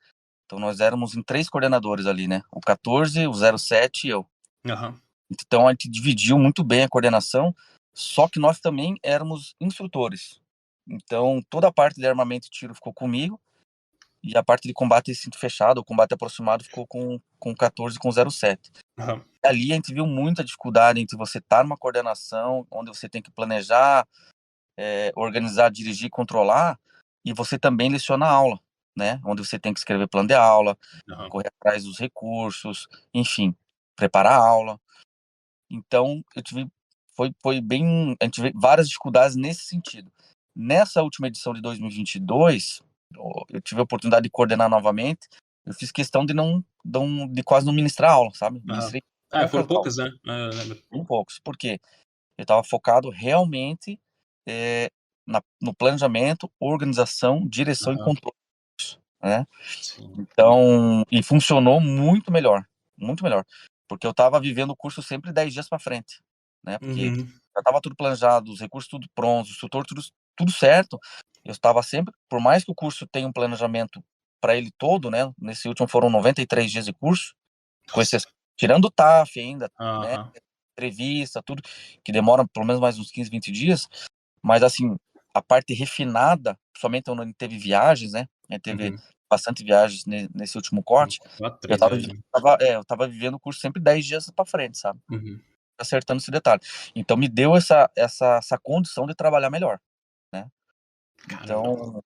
Então, nós éramos em 3 coordenadores ali, né? O 14, o 07 e eu. Aham. Então, a gente dividiu muito bem a coordenação, só que nós também éramos instrutores. Então, toda a parte de armamento e tiro ficou comigo, e a parte de combate em cinto fechado, o combate aproximado, ficou com o 14 e com o 07. Aham. Ali a gente viu muita dificuldade entre você estar numa coordenação, onde você tem que planejar, organizar, dirigir, controlar, e você também leciona a aula, né? Onde você tem que escrever plano de aula, Aham. correr atrás dos recursos, enfim, preparar a aula. Então, foi bem, a gente teve várias dificuldades nesse sentido. Nessa última edição de 2022, eu tive a oportunidade de coordenar novamente. Eu fiz questão de quase não ministrar aula, sabe? Aham. Ministrei Foram poucas aulas, poucas, né? Eu lembro. bem poucos. Por quê? Eu estava focado realmente no planejamento, organização, direção e Aham. controle, né? Sim. Então, e funcionou muito melhor, porque eu estava vivendo o curso sempre 10 dias para frente, né? Porque Uhum. já estava tudo planejado, os recursos tudo prontos, o instrutor tudo certo. Eu estava sempre, por mais que o curso tenha um planejamento para ele todo, né? Nesse último foram 93 dias de curso, com Nossa. exceção, tirando o TAF ainda, né? Aham. Entrevista, tudo, que demora pelo menos mais uns 15, 20 dias, mas assim, a parte refinada, somente onde teve viagens, né? Teve Uhum. bastante viagens nesse último corte. 4, Eu 3 estava viagens. eu tava vivendo o curso sempre 10 dias para frente, sabe? Uhum. Acertando esse detalhe. Então me deu essa condição de trabalhar melhor, né? Caramba. Então,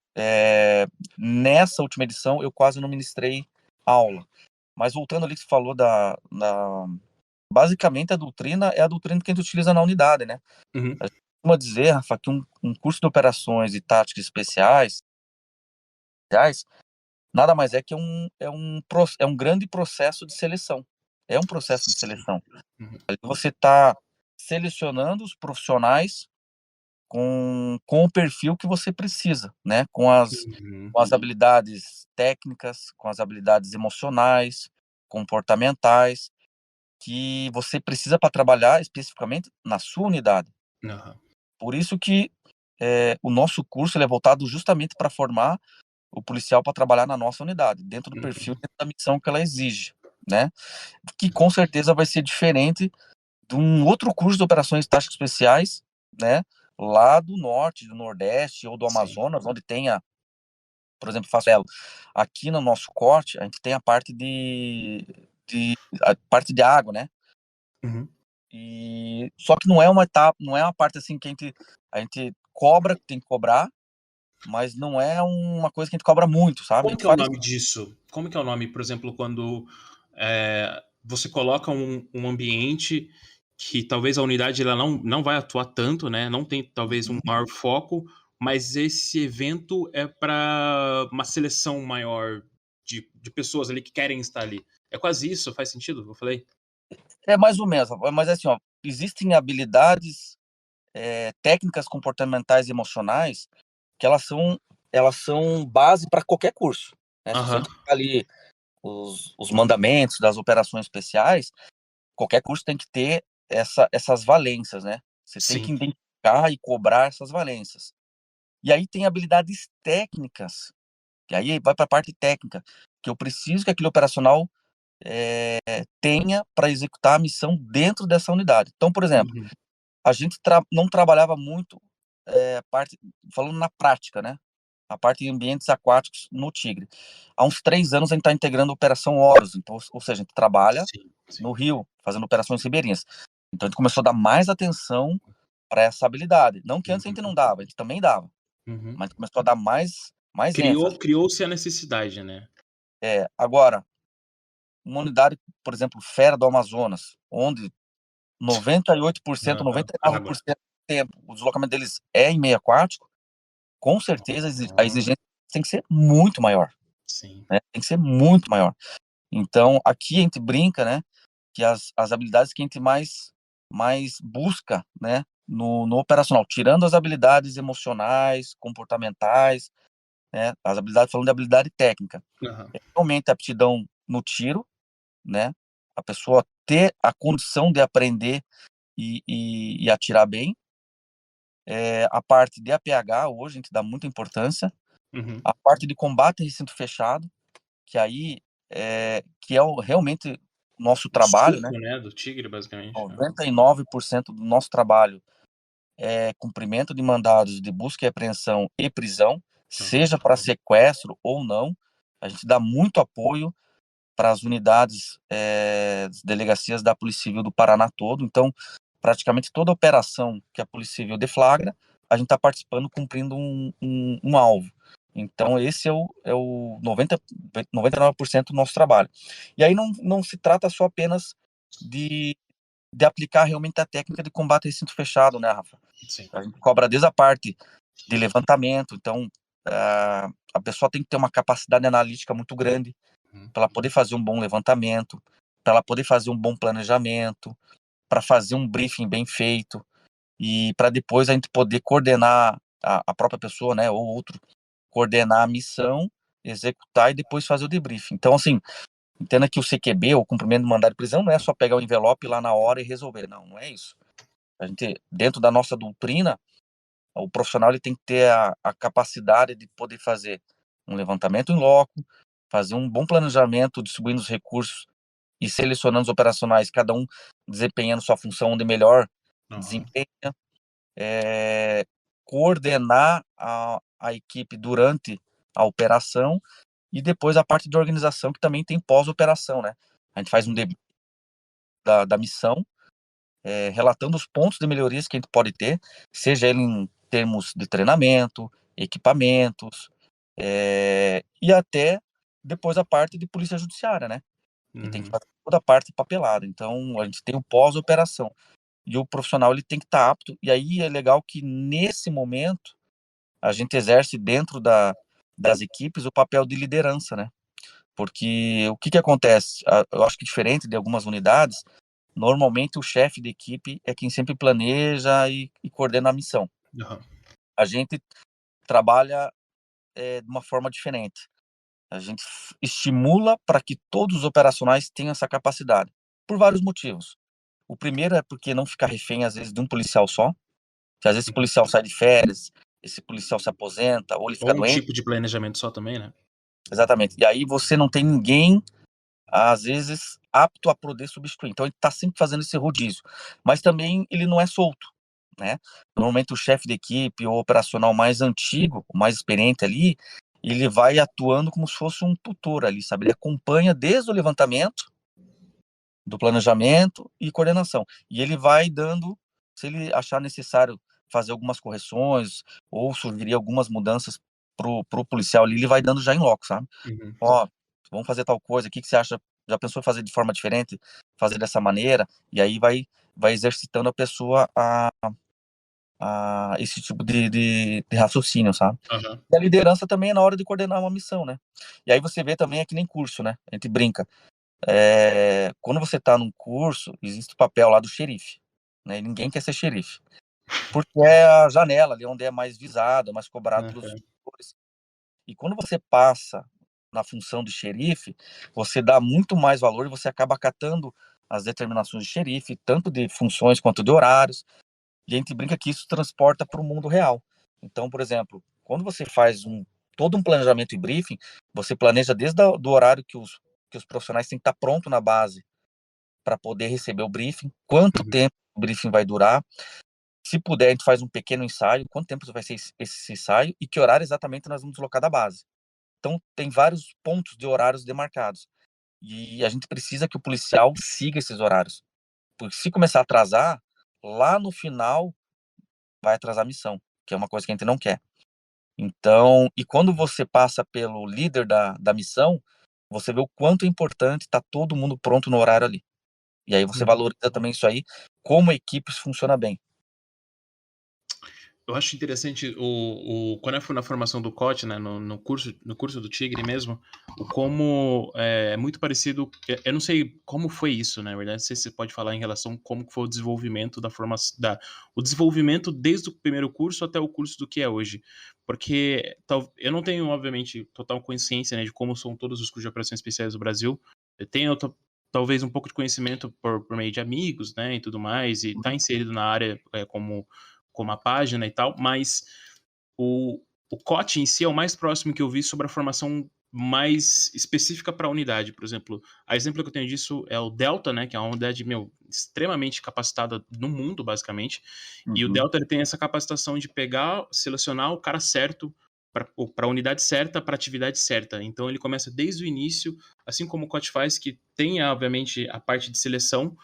nessa última edição eu quase não ministrei aula. Mas voltando ali que você falou basicamente a doutrina é a doutrina que a gente utiliza na unidade, né? Uhum. A gente costuma dizer, Rafa, que um curso de operações e táticas especiais nada mais é que é um grande processo de seleção. É um processo de Sim. seleção. Uhum. Você está selecionando os profissionais com o perfil que você precisa, né? Uhum. Com as habilidades técnicas, com as habilidades emocionais, comportamentais, que você precisa para trabalhar especificamente na sua unidade. Aham. Por isso que o nosso curso ele é voltado justamente para formar o policial para trabalhar na nossa unidade, dentro do perfil, Uhum. dentro da missão que ela exige, né? Que com certeza vai ser diferente de um outro curso de operações táticas especiais, né? Lá do norte, do nordeste ou do Sim. Amazonas, onde tenha, por exemplo, Facelo. Aqui no nosso corte, a gente tem a parte a parte de água, né? Uhum. E só que não é uma etapa, não é uma parte assim que a gente cobra, tem que cobrar, mas não é uma coisa que a gente cobra muito, sabe? A Como gente que é o faz. nome disso? Como que é o nome, por exemplo, quando você coloca um ambiente que talvez a unidade ela não vai atuar tanto, né? Não tem talvez um maior foco, mas esse evento é para uma seleção maior de pessoas ali que querem estar ali. É quase isso, faz sentido? Eu falei? É mais ou menos, mas assim, ó, existem habilidades técnicas comportamentais e emocionais que elas são base para qualquer curso, né? Se você Aham. pegar ali os mandamentos das operações especiais, qualquer curso tem que ter essas valências, né? Você tem que Sim. identificar e cobrar essas valências. E aí tem habilidades técnicas, e aí vai para a parte técnica, que eu preciso que aquele operacional tenha para executar a missão dentro dessa unidade. Então, por exemplo, Uhum. a gente não trabalhava muito falando na prática, né? A parte de ambientes aquáticos no Tigre. Há uns 3 anos a gente está integrando a Operação Horus, então, ou seja, a gente trabalha Sim, sim. no Rio, fazendo operações ribeirinhas. Então a gente começou a dar mais atenção para essa habilidade. Não que antes a gente não dava, a gente também dava, Uhum. mas começou a dar mais ênfase. Criou-se a necessidade, né? Agora, uma unidade, por exemplo, Fera do Amazonas, onde 98%, Aham. Água. 99% do tempo o deslocamento deles é em meio aquático, com certeza a exigência tem que ser muito maior, Sim. né? Tem que ser muito maior. Então, aqui a gente brinca, né, que as habilidades que a gente mais busca, né, no operacional, tirando as habilidades emocionais, comportamentais, né, as habilidades, falando de habilidade técnica, Aham. realmente a aptidão no tiro, né, a pessoa ter a condição de aprender e atirar bem. A parte de APH hoje a gente dá muita importância, Uhum. a parte de combate em recinto fechado, que aí que é realmente o nosso O trabalho, né? suco, né, do tigre, basicamente. 99% do nosso trabalho é cumprimento de mandados de busca e apreensão e prisão, Aham. seja para sequestro ou não. A gente dá muito apoio para as unidades, as delegacias da Polícia Civil do Paraná todo. Então, praticamente toda operação que a Polícia Civil deflagra, a gente está participando, cumprindo um alvo. Então, esse é o 99% do nosso trabalho. E aí não se trata só apenas de aplicar realmente a técnica de combate a recinto fechado, né, Rafa? Sim. A gente cobra desde a parte de levantamento, então a pessoa tem que ter uma capacidade analítica muito grande para ela poder fazer um bom levantamento, para ela poder fazer um bom planejamento, para fazer um briefing bem feito e para depois a gente poder coordenar a própria pessoa, né, ou outro, coordenar a missão, executar e depois fazer o debriefing. Então, assim, entenda que o CQB, o cumprimento do mandado de prisão, não é só pegar o envelope lá na hora e resolver. Não é isso. A gente, dentro da nossa doutrina, o profissional ele tem que ter a capacidade de poder fazer um levantamento em loco, fazer um bom planejamento, distribuindo os recursos e selecionando os operacionais, cada um desempenhando sua função onde melhor Aham. desempenha, coordenar a equipe durante a operação e depois a parte de organização, que também tem pós-operação, né? A gente faz um debrief da missão, relatando os pontos de melhorias que a gente pode ter, seja ele em termos de treinamento, equipamentos, e até depois a parte de polícia judiciária, né? Que tem que Uhum. fazer toda a parte papelada. Então, a gente tem o pós-operação. E o profissional ele tem que estar apto. E aí é legal que nesse momento a gente exerce dentro das equipes o papel de liderança, né? Porque o que acontece? Eu acho que diferente de algumas unidades, normalmente o chefe de equipe é quem sempre planeja e coordena a missão. Aham. A gente trabalha de uma forma diferente. A gente estimula para que todos os operacionais tenham essa capacidade, por vários motivos. O primeiro é porque não ficar refém, às vezes, de um policial só, que às vezes esse Uhum. policial sai de férias, esse policial se aposenta, ou ele fica Ou um doente. tipo de planejamento só também, né? Exatamente. E aí você não tem ninguém, às vezes, apto a poder substituir. Então ele está sempre fazendo esse rodízio. Mas também ele não é solto, né? Normalmente o chefe de equipe ou operacional mais antigo, o mais experiente ali, ele vai atuando como se fosse um tutor ali, sabe? Ele acompanha desde o levantamento, do planejamento e coordenação. E ele vai dando, se ele achar necessário fazer algumas correções ou surgir algumas mudanças pro policial ali, ele vai dando já em loco, sabe? Uhum. Ó, vamos fazer tal coisa, o que você acha? Já pensou em fazer de forma diferente? Fazer dessa maneira? E aí vai exercitando a pessoa a esse tipo de raciocínio, sabe? Aham. E a liderança também é na hora de coordenar uma missão, né? E aí você vê também, é que nem curso, né? A gente brinca. Quando você está num curso, existe o papel lá do xerife, né? E ninguém quer ser xerife, porque é a janela ali onde é mais visado, mais cobrado pelos Aham. instrutores. E quando você passa na função de xerife, você dá muito mais valor e você acaba acatando as determinações de xerife, tanto de funções quanto de horários, e a gente brinca que isso transporta para o mundo real. Então, por exemplo, quando você faz todo um planejamento e briefing, você planeja desde do horário que os profissionais têm que estar pronto na base para poder receber o briefing, quanto Uhum. tempo o briefing vai durar, se puder a gente faz um pequeno ensaio, quanto tempo vai ser esse ensaio e que horário exatamente nós vamos deslocar da base. Então, tem vários pontos de horários demarcados. E a gente precisa que o policial siga esses horários. Porque se começar a atrasar, lá no final vai atrasar a missão, que é uma coisa que a gente não quer. Então, e quando você passa pelo líder da missão, você vê o quanto é importante estar todo mundo pronto no horário ali. E aí você Uhum. valoriza também isso aí, como a equipe funciona bem. Eu acho interessante quando eu fui na formação do COT, né, no curso do Tigre mesmo, como é muito parecido. Eu não sei como foi isso, né, na verdade, não sei se você pode falar em relação a como foi o desenvolvimento da formação, o desenvolvimento desde o primeiro curso até o curso do que é hoje. Porque eu não tenho, obviamente, total consciência, né, de como são todos os cursos de operações especiais do Brasil. Eu tenho talvez um pouco de conhecimento por meio de amigos, né, e tudo mais, e tá inserido na área como a página e tal, mas o COT em si é o mais próximo que eu vi sobre a formação mais específica para a unidade. Por exemplo, a exemplo que eu tenho disso é o Delta, né, que é uma unidade, extremamente capacitada no mundo, basicamente, e o Uhum. Delta ele tem essa capacitação de pegar, selecionar o cara certo para a unidade certa, para a atividade certa. Então ele começa desde o início, assim como o COT faz, que tem, obviamente, a parte de seleção,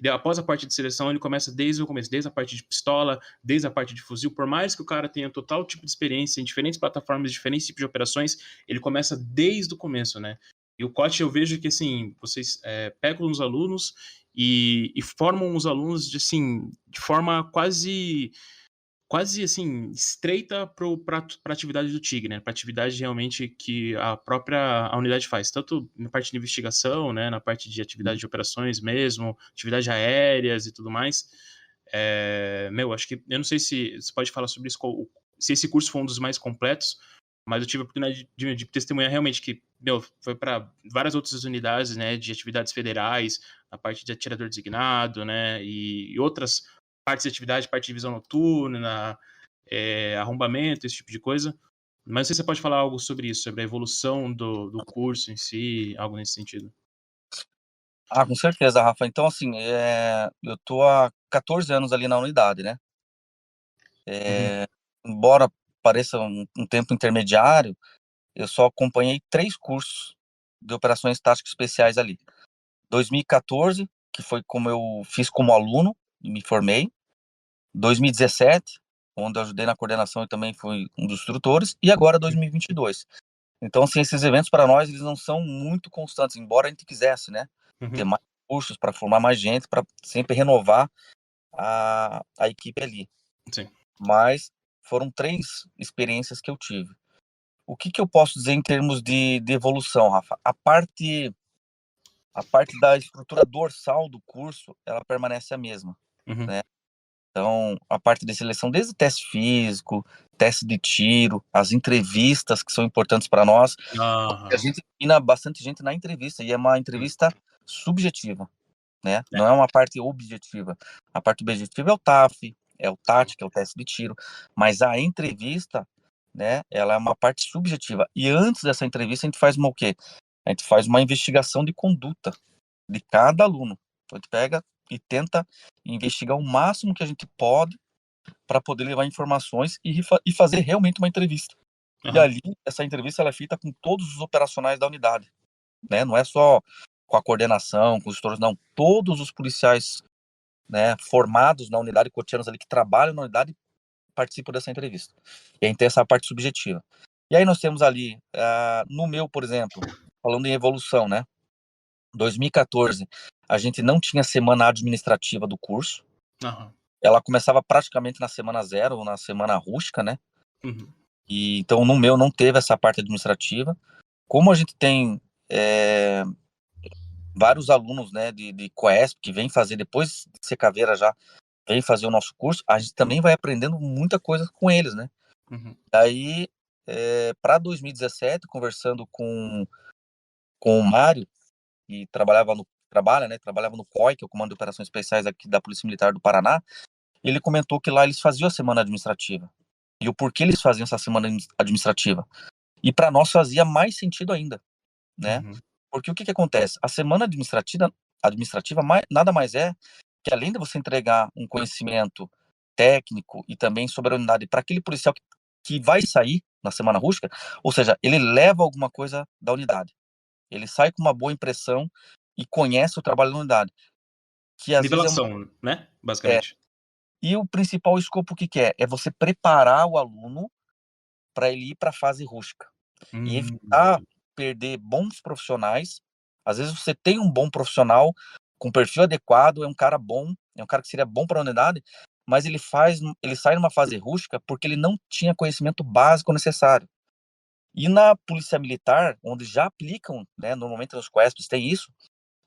e após a parte de seleção, ele começa desde o começo, desde a parte de pistola, desde a parte de fuzil. Por mais que o cara tenha total tipo de experiência em diferentes plataformas, diferentes tipos de operações, ele começa desde o começo, né? E o COT eu vejo que, assim, vocês pegam os alunos e formam os alunos de forma quase assim, estreita para a atividade do Tigre, né? Para a atividade realmente que a unidade faz, tanto na parte de investigação, né? Na parte de atividade de operações mesmo, atividades aéreas e tudo mais. Acho que eu não sei se você pode falar sobre isso, se esse curso foi um dos mais completos, mas eu tive a oportunidade de testemunhar realmente que, foi para várias outras unidades, né, de atividades federais, a parte de atirador designado, né, e outras partes de atividade, parte de visão noturna, arrombamento, esse tipo de coisa. Mas não sei se você pode falar algo sobre isso, sobre a evolução do curso em si, algo nesse sentido. Ah, com certeza, Rafa. Então, assim, eu tô há 14 anos ali na unidade, né? Uhum. Embora pareça um tempo intermediário, eu só acompanhei 3 cursos de operações táticas especiais ali. 2014, que foi como eu fiz como aluno e me formei. 2017, onde eu ajudei na coordenação e também fui um dos instrutores. E agora 2022. Então, assim, esses eventos para nós, eles não são muito constantes, embora a gente quisesse, né? Ter Uhum. mais cursos para formar mais gente, para sempre renovar a equipe ali. Sim. Mas foram 3 experiências que eu tive. O que eu posso dizer em termos de evolução, Rafa? A parte da estrutura dorsal do curso, ela permanece a mesma, Uhum. né? Então, a parte de seleção, desde o teste físico, teste de tiro, as entrevistas que são importantes para nós, porque a Aham. gente ensina bastante gente na entrevista, e é uma Uhum. entrevista subjetiva, né? É. Não é uma parte objetiva. A parte objetiva é o TAF, é o TAT, que é o teste de tiro, mas a entrevista, né, ela é uma parte subjetiva. E antes dessa entrevista, a gente faz o quê? A gente faz uma investigação de conduta de cada aluno. Então, a gente pega e tenta investigar o máximo que a gente pode para poder levar informações e fazer realmente uma entrevista. E Aham. ali, essa entrevista ela é feita com todos os operacionais da unidade, né? Não é só com a coordenação, com os instrutores, não. Todos os policiais, né, formados na unidade, cotidianos ali que trabalham na unidade participam dessa entrevista. E aí tem essa parte subjetiva. E aí nós temos ali, no meu, por exemplo, falando em evolução, né? 2014, a gente não tinha semana administrativa do curso. Aham. Ela começava praticamente na semana zero, ou na semana rústica, né? Uhum. E então no meu não teve essa parte administrativa. Como a gente tem vários alunos, né, de Coesp que vem fazer depois de ser caveira já, vem fazer o nosso curso, a gente também vai aprendendo muita coisa com eles, né? Uhum. Daí, para 2017, conversando com o Mário, que trabalhava trabalha, né? Trabalhava no COI, que é o Comando de Operações Especiais aqui da Polícia Militar do Paraná. Ele comentou que lá eles faziam a semana administrativa. E o porquê eles faziam essa semana administrativa. E para nós fazia mais sentido ainda, né? Uhum. Porque o que acontece? A semana administrativa nada mais é que, além de você entregar um conhecimento técnico e também sobre a unidade para aquele policial que vai sair na semana rústica, ou seja, ele leva alguma coisa da unidade. Ele sai com uma boa impressão e conhece o trabalho da unidade. Que às vezes Nivelação, né? é. Basicamente. E o principal escopo, o que é? É você preparar o aluno para ele ir para a fase rústica. E evitar perder bons profissionais. Às vezes você tem um bom profissional com perfil adequado, é um cara bom, é um cara que seria bom para a unidade, mas ele sai numa fase rústica porque ele não tinha conhecimento básico necessário. E na polícia militar, onde já aplicam, né, normalmente nos QUESPs tem isso,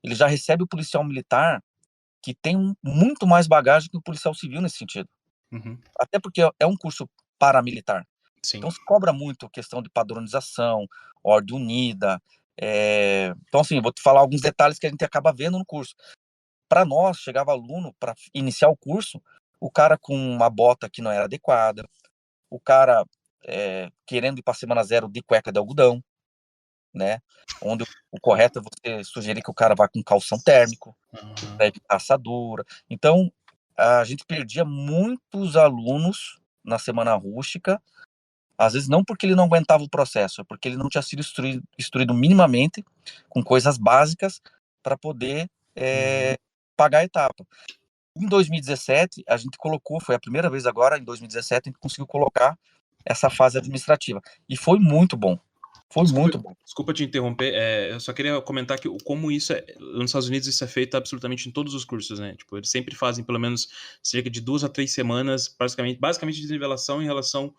ele já recebe o policial militar que tem muito mais bagagem que o policial civil nesse sentido. Uhum. Até porque é um curso paramilitar. Sim. Então se cobra muito questão de padronização, ordem unida. Então, assim, vou te falar alguns detalhes que a gente acaba vendo no curso. Para nós, chegava aluno para iniciar o curso, o cara com uma bota que não era adequada, o cara querendo ir para semana zero de cueca de algodão, né? Onde o correto é você sugerir que o cara vá com calção térmico, para evitar assadura. Então, a gente perdia muitos alunos na semana rústica, às vezes não porque ele não aguentava o processo, é porque ele não tinha sido instruído minimamente com coisas básicas para poder pagar a etapa. Em 2017, a gente colocou, foi a primeira vez agora, em 2017, a gente conseguiu colocar essa fase administrativa. E foi muito bom. Foi muito bom. Desculpa te interromper, eu só queria comentar que como isso nos Estados Unidos isso é feito absolutamente em todos os cursos, né? Tipo, eles sempre fazem pelo menos cerca de 2 a 3 semanas, basicamente de nivelação em relação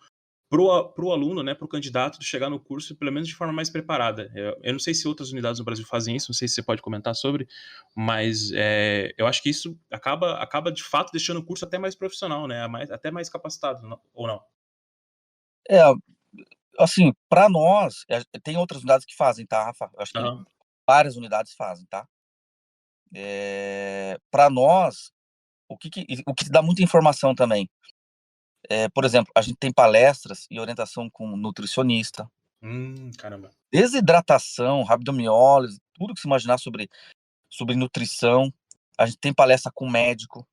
pro aluno, né, pro candidato de chegar no curso, pelo menos de forma mais preparada. Eu não sei se outras unidades no Brasil fazem isso, não sei se você pode comentar sobre, mas eu acho que isso acaba de fato deixando o curso até mais profissional, né, até mais capacitado, ou não? Assim, para nós, tem outras unidades que fazem, tá, Rafa? Eu acho que Aham. várias unidades fazem, tá? Para nós, o que dá muita informação também, por exemplo, a gente tem palestras e orientação com nutricionista, Caramba. desidratação, rabdomiólise, tudo que se imaginar sobre nutrição. A gente tem palestra com médico,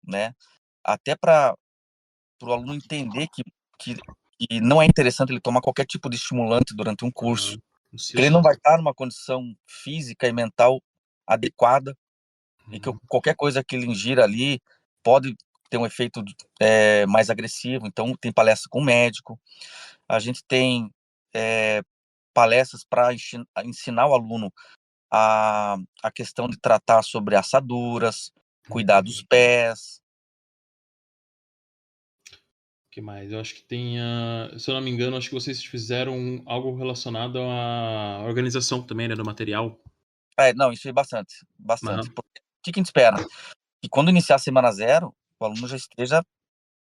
né? Até para o aluno entender que não é interessante ele tomar qualquer tipo de estimulante durante um curso, que ele não vai estar numa condição física e mental adequada, e que qualquer coisa que ele ingira ali pode ter um efeito mais agressivo. Então, tem palestra com médico. A gente tem palestras para ensinar o aluno a questão de tratar sobre assaduras, cuidar dos pés. Que mais? Eu acho que tem, se eu não me engano, acho que vocês fizeram algo relacionado à organização também, né, do material. Não, isso aí bastante. Aham. Porque, o que a gente espera? Que quando iniciar a semana zero, o aluno já esteja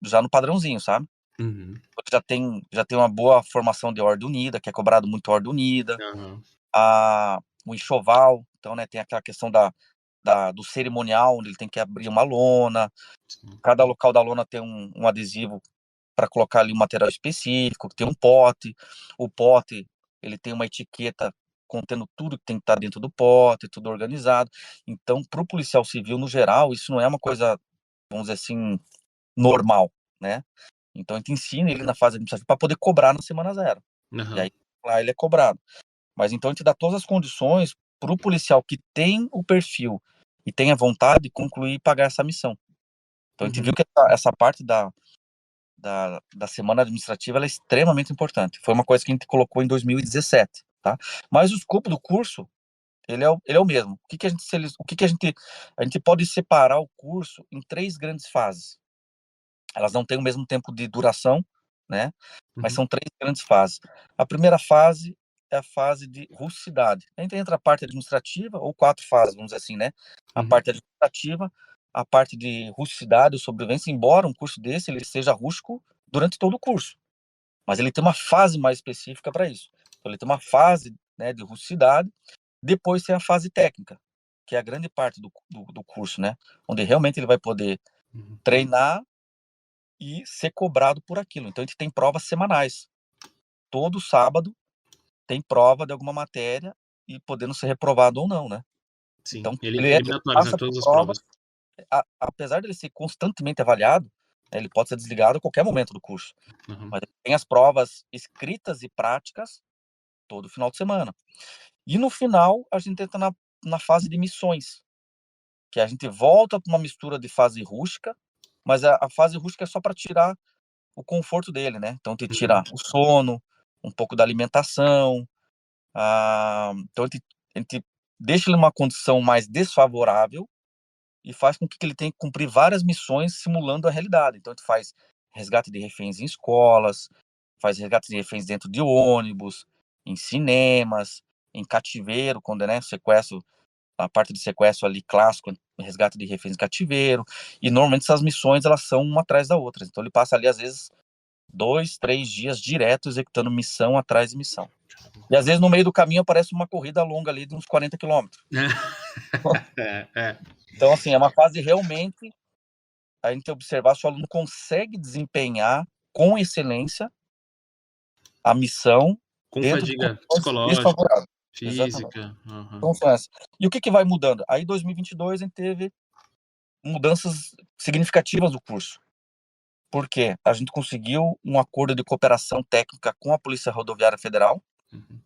já no padrãozinho, sabe? Uhum. Já tem uma boa formação de ordem unida, que é cobrado muito ordem unida, Aham. o enxoval, então, né, tem aquela questão do cerimonial, onde ele tem que abrir uma lona, Sim. cada local da lona tem um adesivo para colocar ali um material específico, tem um pote, o pote, ele tem uma etiqueta contendo tudo que tem que estar dentro do pote, tudo organizado. Então, para o policial civil, no geral, isso não é uma coisa, vamos dizer assim, normal, né? Então, a gente ensina ele na fase administrativa para poder cobrar na semana zero. E Aham. aí, lá ele é cobrado. Mas então, a gente dá todas as condições para o policial que tem o perfil e tem a vontade de concluir e pagar essa missão. Então, a gente Uhum. viu que essa parte da semana administrativa ela é extremamente importante. Foi uma coisa que a gente colocou em 2017, tá? Mas o escopo do curso, ele é o mesmo. A gente pode separar o curso em 3 grandes fases. Elas não têm o mesmo tempo de duração, né? Mas Uhum. são 3 grandes fases. A primeira fase é a fase de rusticidade. A gente entra a parte administrativa, ou 4 fases, vamos dizer assim, né? A Uhum. parte administrativa, a parte de rusticidade ou sobrevivência, embora um curso desse ele seja rústico durante todo o curso, mas ele tem uma fase mais específica para isso. Então, ele tem uma fase, né, de rusticidade, depois tem a fase técnica, que é a grande parte do curso, né? Onde realmente ele vai poder Uhum. treinar e ser cobrado por aquilo. Então, a gente tem provas semanais. Todo sábado tem prova de alguma matéria e podendo ser reprovado ou não, né? Sim, Então, ele eliminatórias, né? passa por Todas as provas, provas. apesar dele ser constantemente avaliado, né, ele pode ser desligado a qualquer momento do curso. Uhum. Mas tem as provas escritas e práticas todo final de semana. E no final, a gente entra na fase de missões, que a gente volta para uma mistura de fase rústica, mas a fase rústica é só para tirar o conforto dele, né? Então, te tira o sono, um pouco da alimentação. Então, a gente deixa ele numa condição mais desfavorável e faz com que ele tenha que cumprir várias missões simulando a realidade. Então, a gente faz resgate de reféns em escolas, faz resgate de reféns dentro de ônibus, em cinemas, em cativeiro, quando é, né, sequestro, a parte de sequestro ali clássico, resgate de reféns em cativeiro. E normalmente essas missões elas são uma atrás da outra. Então ele passa ali às vezes 2, 3 dias direto executando missão atrás de missão. E às vezes no meio do caminho aparece uma corrida longa ali de uns 40 quilômetros. Então, assim, é uma fase realmente a gente observar se o aluno consegue desempenhar com excelência a missão Com dentro de fadiga condições psicológica, desfavoráveis. Exatamente. física. Uhum. Então, são essas. E o que vai mudando? Aí, em 2022, a gente teve mudanças significativas do curso. Por quê? A gente conseguiu um acordo de cooperação técnica com a Polícia Rodoviária Federal. Uhum.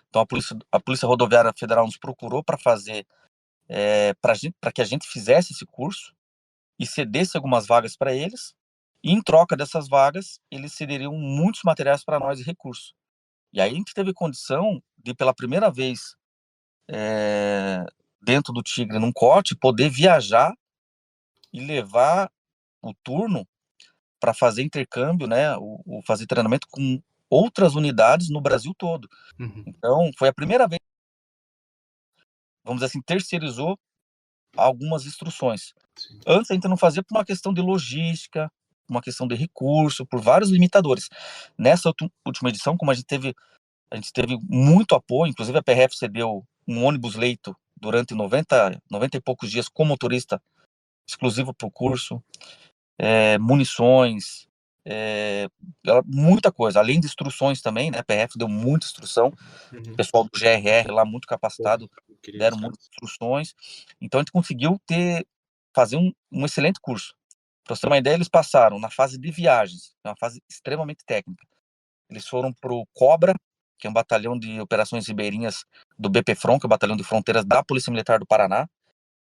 Então, a Polícia Rodoviária Federal nos procurou para fazer, para que a gente fizesse esse curso e cedesse algumas vagas para eles. E, em troca dessas vagas, eles cederiam muitos materiais para nós e recursos. E aí a gente teve condição de, pela primeira vez, dentro do Tigre, num corte, poder viajar e levar o turno para fazer intercâmbio, né, o fazer treinamento com outras unidades no Brasil todo. Uhum. Então, foi a primeira vez, vamos dizer assim, terceirizou algumas instruções. Sim. Antes a gente não fazia por uma questão de logística, uma questão de recurso, por vários limitadores. Nessa última edição, como a gente teve muito apoio, inclusive a PRF cedeu um ônibus-leito durante 90 e poucos dias com motorista exclusivo para o curso, munições, muita coisa, além de instruções também, né? A PRF deu muita instrução, o pessoal do GRR lá muito capacitado deram muitas instruções, então a gente conseguiu fazer um excelente curso. Para você ter uma ideia, eles passaram na fase de viagens, uma fase extremamente técnica. Eles foram para o Cobra, que é um batalhão de operações ribeirinhas do BPFRON, que é o batalhão de fronteiras da Polícia Militar do Paraná.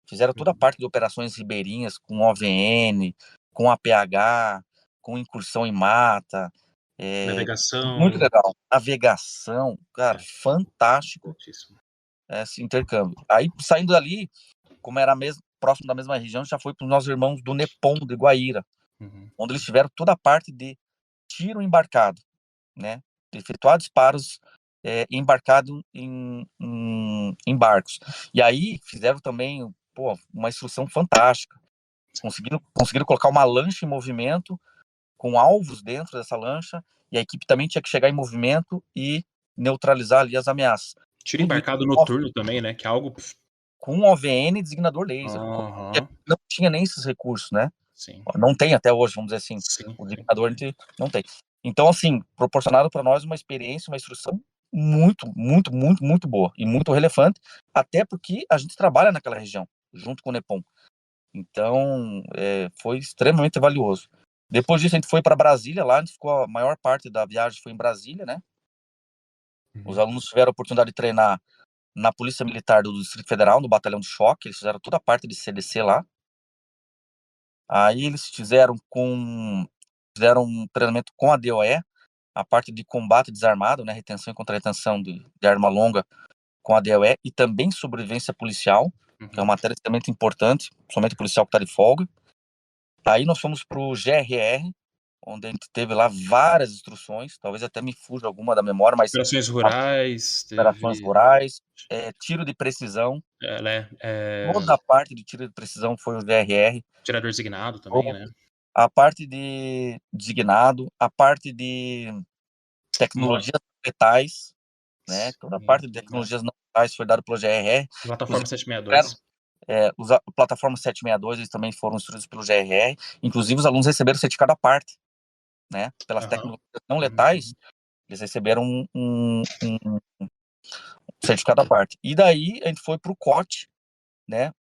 Fizeram toda a parte de operações ribeirinhas com OVN, com APH, com incursão em mata. Navegação. Muito legal. Navegação, cara, fantástico esse intercâmbio. Aí, saindo dali, como era próximo da mesma região, já foi para os nossos irmãos do Nepom, de Guaíra, onde eles tiveram toda a parte de tiro embarcado, né? De efetuar disparos embarcado em barcos. E aí fizeram também uma instrução fantástica. Conseguiram colocar uma lancha em movimento com alvos dentro dessa lancha e a equipe também tinha que chegar em movimento e neutralizar ali as ameaças. Tiro Tudo embarcado isso noturno também, né? Que é algo. com OVN e designador laser. Não tinha nem esses recursos, né? Sim. Não tem até hoje, vamos dizer assim. Sim. O designador a gente não tem. Então, assim, proporcionaram para nós uma experiência, uma instrução muito, muito, muito, muito boa e muito relevante, até porque a gente trabalha naquela região, junto com o Nepom. Então, foi extremamente valioso. Depois disso, a gente foi para Brasília, lá a gente ficou, a maior parte da viagem foi em Brasília, né? Os alunos tiveram a oportunidade de treinar na Polícia Militar do Distrito Federal, no Batalhão de Choque, eles fizeram toda a parte de CDC lá. Aí eles fizeram um treinamento com a DOE, a parte de combate desarmado, né, retenção e contra-retenção de arma longa com a DOE, e também sobrevivência policial, que é uma matéria extremamente importante, somente policial que está de folga. Aí nós fomos para o GRR, onde a gente teve lá várias instruções, talvez até me fuja alguma da memória, mas... Operações rurais. Operações rurais, tiro de precisão. Toda a parte de tiro de precisão foi o GRR. Tirador designado também, né? A parte de designado, a parte de tecnologias letais, né? Toda a Sim, parte de legal. tecnologias não letais foi dada pelo GRR. Plataforma Inclusive, 762. a plataforma 762, eles também foram instruídos pelo GRR. Inclusive, os alunos receberam certificado à parte, né? Pelas Aham. tecnologias não letais, eles receberam um certificado à parte. E daí, a gente foi para o COT, né?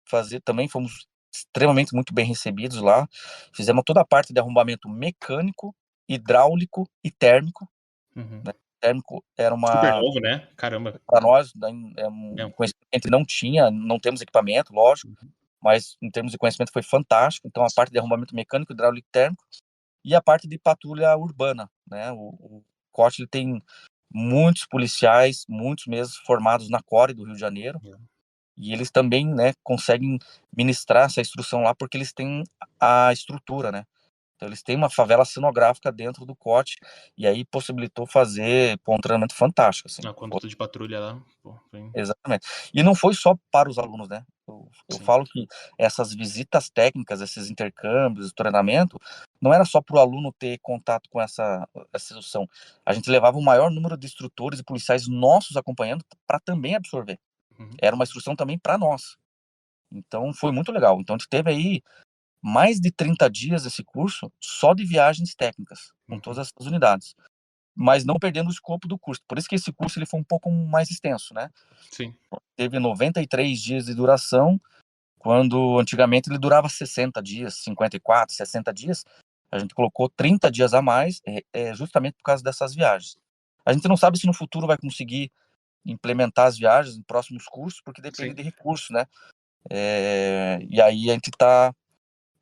Também fomos extremamente muito bem recebidos lá. Fizemos toda a parte de arrombamento mecânico, hidráulico e térmico, Uhum. né? Térmico era Super uma... novo, né? Caramba. Para nós, né, é um É. conhecimento que a gente não tinha, não temos equipamento, lógico, Uhum. mas em termos de conhecimento foi fantástico. Então, a parte de arrombamento mecânico, hidráulico e térmico, e a parte de patrulha urbana, né? O COT ele tem muitos policiais, muitos mesmo formados na Core do Rio de Janeiro, e eles também, né, conseguem ministrar essa instrução lá porque eles têm a estrutura, né? Então eles têm uma favela cenográfica dentro do COT e aí possibilitou fazer um treinamento fantástico, assim. A conduta de patrulha lá, pô, Exatamente. E não foi só para os alunos, né? Eu sim. falo que essas visitas técnicas, esses intercâmbios, treinamento, não era só para o aluno ter contato com essa instrução. A gente levava o maior número de instrutores e policiais nossos acompanhando para também absorver. Uhum. Era uma instrução também para nós. Então foi muito legal. Então a gente teve aí mais de 30 dias esse curso só de viagens técnicas, com Uhum. todas essas unidades, mas não perdendo o escopo do curso. Por isso que esse curso ele foi um pouco mais extenso, né? Sim. Teve 93 dias de duração, quando antigamente ele durava 60 dias, 54, 60 dias. A gente colocou 30 dias a mais, justamente por causa dessas viagens. A gente não sabe se no futuro vai conseguir implementar as viagens em próximos cursos, porque depende Sim. de recursos, né? E aí a gente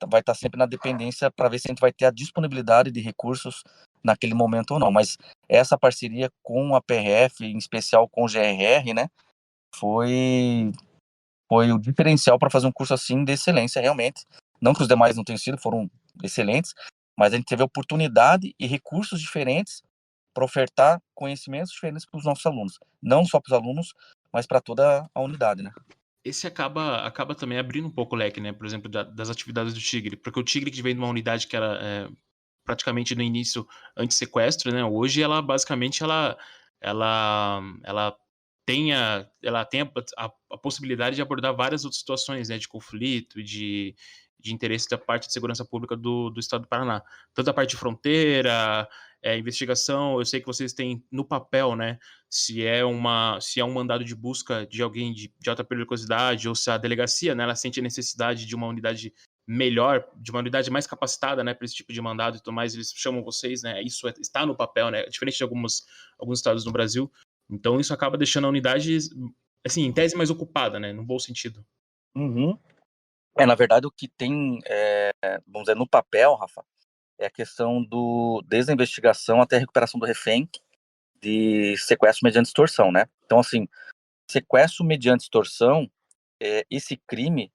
vai estar sempre na dependência para ver se a gente vai ter a disponibilidade de recursos naquele momento ou não. Mas essa parceria com a PRF, em especial com o GRR, né, foi o diferencial para fazer um curso assim de excelência, realmente. Não que os demais não tenham sido, foram excelentes, mas a gente teve oportunidade e recursos diferentes para ofertar conhecimentos diferentes para os nossos alunos. Não só para os alunos, mas para toda a unidade, né? Esse acaba também abrindo um pouco o leque, né? Por exemplo, das atividades do Tigre. Porque o Tigre que vem de uma unidade que era praticamente no início anti-sequestro, né? Hoje ela basicamente ela tem a possibilidade de abordar várias outras situações, né? De conflito, de interesse da parte de segurança pública do Estado do Paraná. Tanto a parte de fronteira, investigação, eu sei que vocês têm no papel, né? Se é um mandado de busca de alguém de alta periculosidade, ou se a delegacia, né, ela sente a necessidade de uma unidade melhor, de uma unidade mais capacitada, né, para esse tipo de mandado e tudo mais, eles chamam vocês, né? Isso está no papel, né? Diferente de alguns estados no Brasil. Então isso acaba deixando a unidade, assim, em tese mais ocupada, né? No bom sentido. Uhum. Na verdade, o que tem, vamos dizer, no papel, Rafa, é a questão desde a investigação até a recuperação do refém de sequestro mediante extorsão, né? Então, assim, sequestro mediante extorsão, esse crime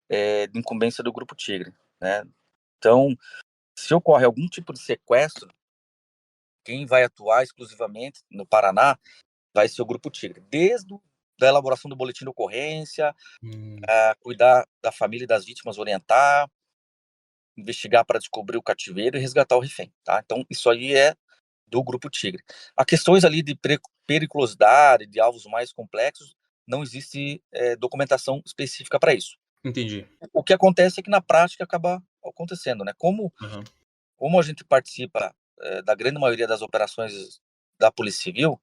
é de incumbência do Grupo Tigre, né? Então, se ocorre algum tipo de sequestro, quem vai atuar exclusivamente no Paraná vai ser o Grupo Tigre, desde a elaboração do boletim de ocorrência, a cuidar da família e das vítimas, orientar, investigar para descobrir o cativeiro e resgatar o refém, tá? Então, isso aí é do Grupo Tigre. Há questões ali de periculosidade, de alvos mais complexos, não existe documentação específica para isso. Entendi. O que acontece é que na prática acaba acontecendo, né? Uhum. Como a gente participa da grande maioria das operações da Polícia Civil,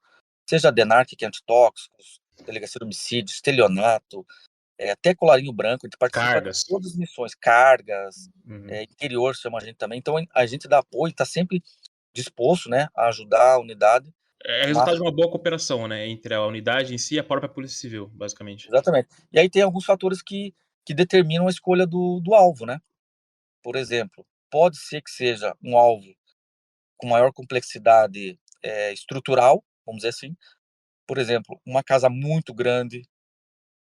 seja a DENARC, que é antitóxicos, Delegacia de Homicídio, estelionato, até colarinho branco, a gente participa de Cargas. todas as missões, cargas, Uhum. interior chama a gente também. Então a gente dá apoio, está sempre disposto, né, a ajudar a unidade. É resultado de uma boa cooperação, né, entre a unidade em si e a própria Polícia Civil, basicamente. Exatamente. E aí tem alguns fatores que determinam a escolha do alvo, né? Por exemplo, pode ser que seja um alvo com maior complexidade estrutural, vamos dizer assim. Por exemplo, uma casa muito grande,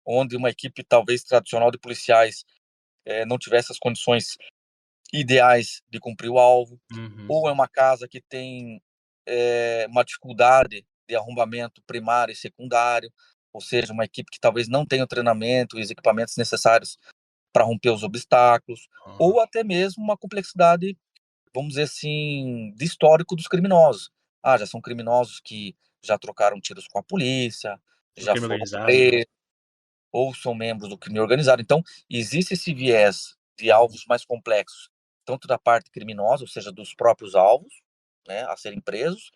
onde uma equipe talvez tradicional de policiais não tivesse as condições ideais de cumprir o alvo, Uhum. ou é uma casa que tem uma dificuldade de arrombamento primário e secundário, ou seja, uma equipe que talvez não tenha o treinamento e os equipamentos necessários para romper os obstáculos, Ah, ou até mesmo uma complexidade, vamos dizer assim, de histórico dos criminosos. Já são criminosos que já trocaram tiros com a polícia, Do já crime foram organizado, né? presos, ou são membros do crime organizado. Então, existe esse viés de alvos mais complexos, tanto da parte criminosa, ou seja, dos próprios alvos, né, a serem presos,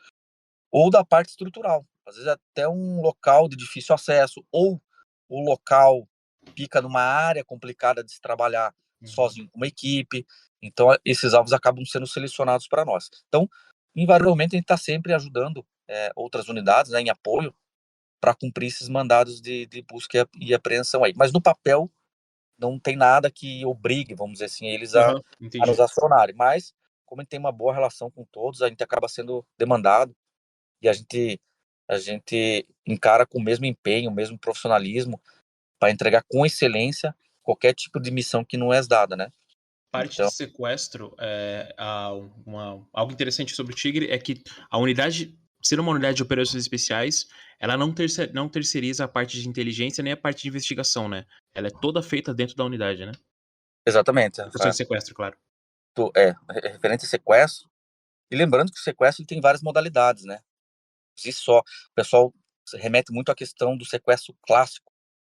ou da parte estrutural. Às vezes até um local de difícil acesso, ou o local fica numa área complicada de se trabalhar sozinho com uma equipe. Então, esses alvos acabam sendo selecionados para nós. Então, invariavelmente, a gente está sempre ajudando outras unidades, né, em apoio, para cumprir esses mandados de busca e apreensão aí. Mas no papel, não tem nada que obrigue, vamos dizer assim, eles a nos Entendi. acionarem. Mas, como a gente tem uma boa relação com todos, a gente acaba sendo demandado e a gente encara com o mesmo empenho, o mesmo profissionalismo para entregar com excelência qualquer tipo de missão que não é dada, né? Parte de Então, sequestro, algo interessante sobre o Tigre é que a unidade, ser uma unidade de operações especiais, ela não terceiriza a parte de inteligência nem a parte de investigação, né? Ela é toda feita dentro da unidade, né? exatamente, Em questão Rafael. de sequestro, claro. Referente a sequestro, e lembrando que o sequestro tem várias modalidades, né? Existe só, o pessoal remete muito à questão do sequestro clássico,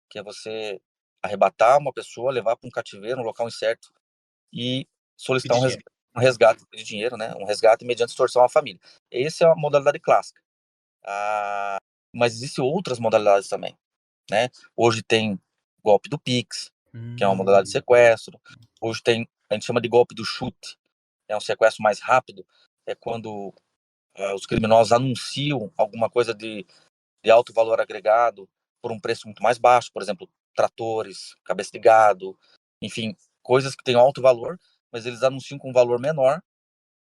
que é você arrebatar uma pessoa, levar para um cativeiro, um local incerto e solicitar Pedir dinheiro. um resgate de dinheiro, né? Um resgate mediante extorsão à família. Essa é a modalidade clássica. Mas existem outras modalidades também, né? Hoje tem golpe do Pix, que é uma modalidade de Hum, sequestro. Hoje tem, a gente chama de golpe do chute, é um sequestro mais rápido, é quando os criminosos anunciam alguma coisa de alto valor agregado por um preço muito mais baixo, por exemplo, tratores, cabeça de gado, enfim, coisas que têm alto valor, mas eles anunciam com um valor menor,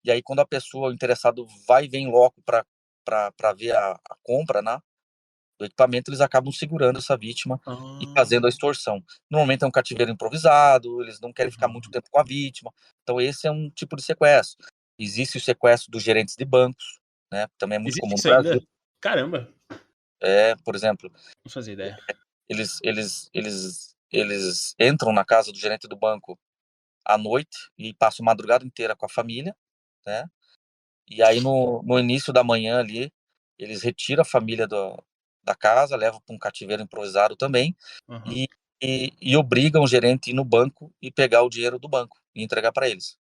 e aí quando a pessoa, o interessado, vai e vem logo para ver a compra, né, do equipamento, eles acabam segurando essa vítima e ah, fazendo a extorsão. Normalmente é um cativeiro improvisado, eles não querem ficar muito tempo com a vítima, então esse é um tipo de sequestro. Existe o sequestro dos gerentes de bancos, né, também é muito existe comum no isso ainda? Brasil. Caramba, Por exemplo, não fazia ideia. eles entram na casa do gerente do banco à noite e passam a madrugada inteira com a família, né? E aí no início da manhã ali, eles retiram a família da casa, levam para um cativeiro improvisado também Aham. e, e obrigam o gerente a ir no banco e pegar o dinheiro do banco e entregar para eles.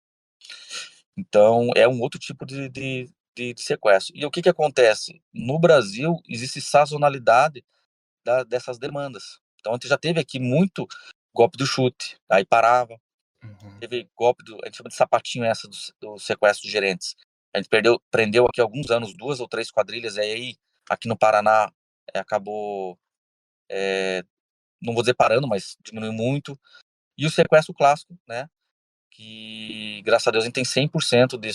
Então, é um outro tipo de sequestro. E o que acontece? No Brasil, existe sazonalidade dessas demandas. Então, a gente já teve aqui muito golpe do chute, aí parava. Uhum. Teve golpe a gente chama de sapatinho essa do sequestro de gerentes. A gente prendeu aqui há alguns anos 2 ou 3 quadrilhas, e aí aqui no Paraná acabou, não vou dizer parando, mas diminuiu muito. E o sequestro clássico, né? Que, graças a Deus, a gente tem 100% de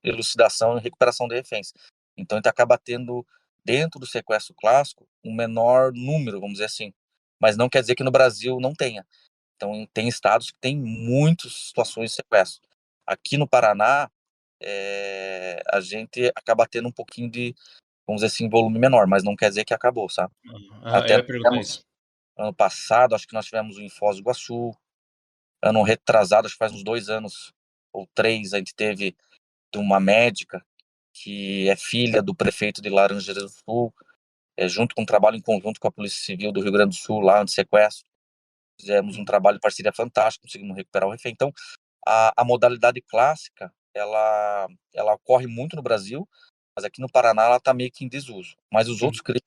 elucidação e recuperação de reféns. Então, a gente acaba tendo, dentro do sequestro clássico, um menor número, vamos dizer assim. Mas não quer dizer que no Brasil não tenha. Então, tem estados que têm muitas situações de sequestro. Aqui no Paraná, a gente acaba tendo um pouquinho de, vamos dizer assim, volume menor, mas não quer dizer que acabou, sabe? Eu Até ia nós perguntar tivemos, isso. ano passado, acho que nós tivemos o em Foz do Iguaçu. Ano retrasado, acho que faz uns 2 anos ou 3, a gente teve de uma médica que é filha do prefeito de Laranjeiras do Sul, junto com um trabalho em conjunto com a Polícia Civil do Rio Grande do Sul, lá de sequestro. Fizemos um trabalho de parceria fantástico, conseguimos recuperar o refém. Então, a modalidade clássica, ela ocorre muito no Brasil, mas aqui no Paraná ela está meio que em desuso. Mas os Uhum. outros crimes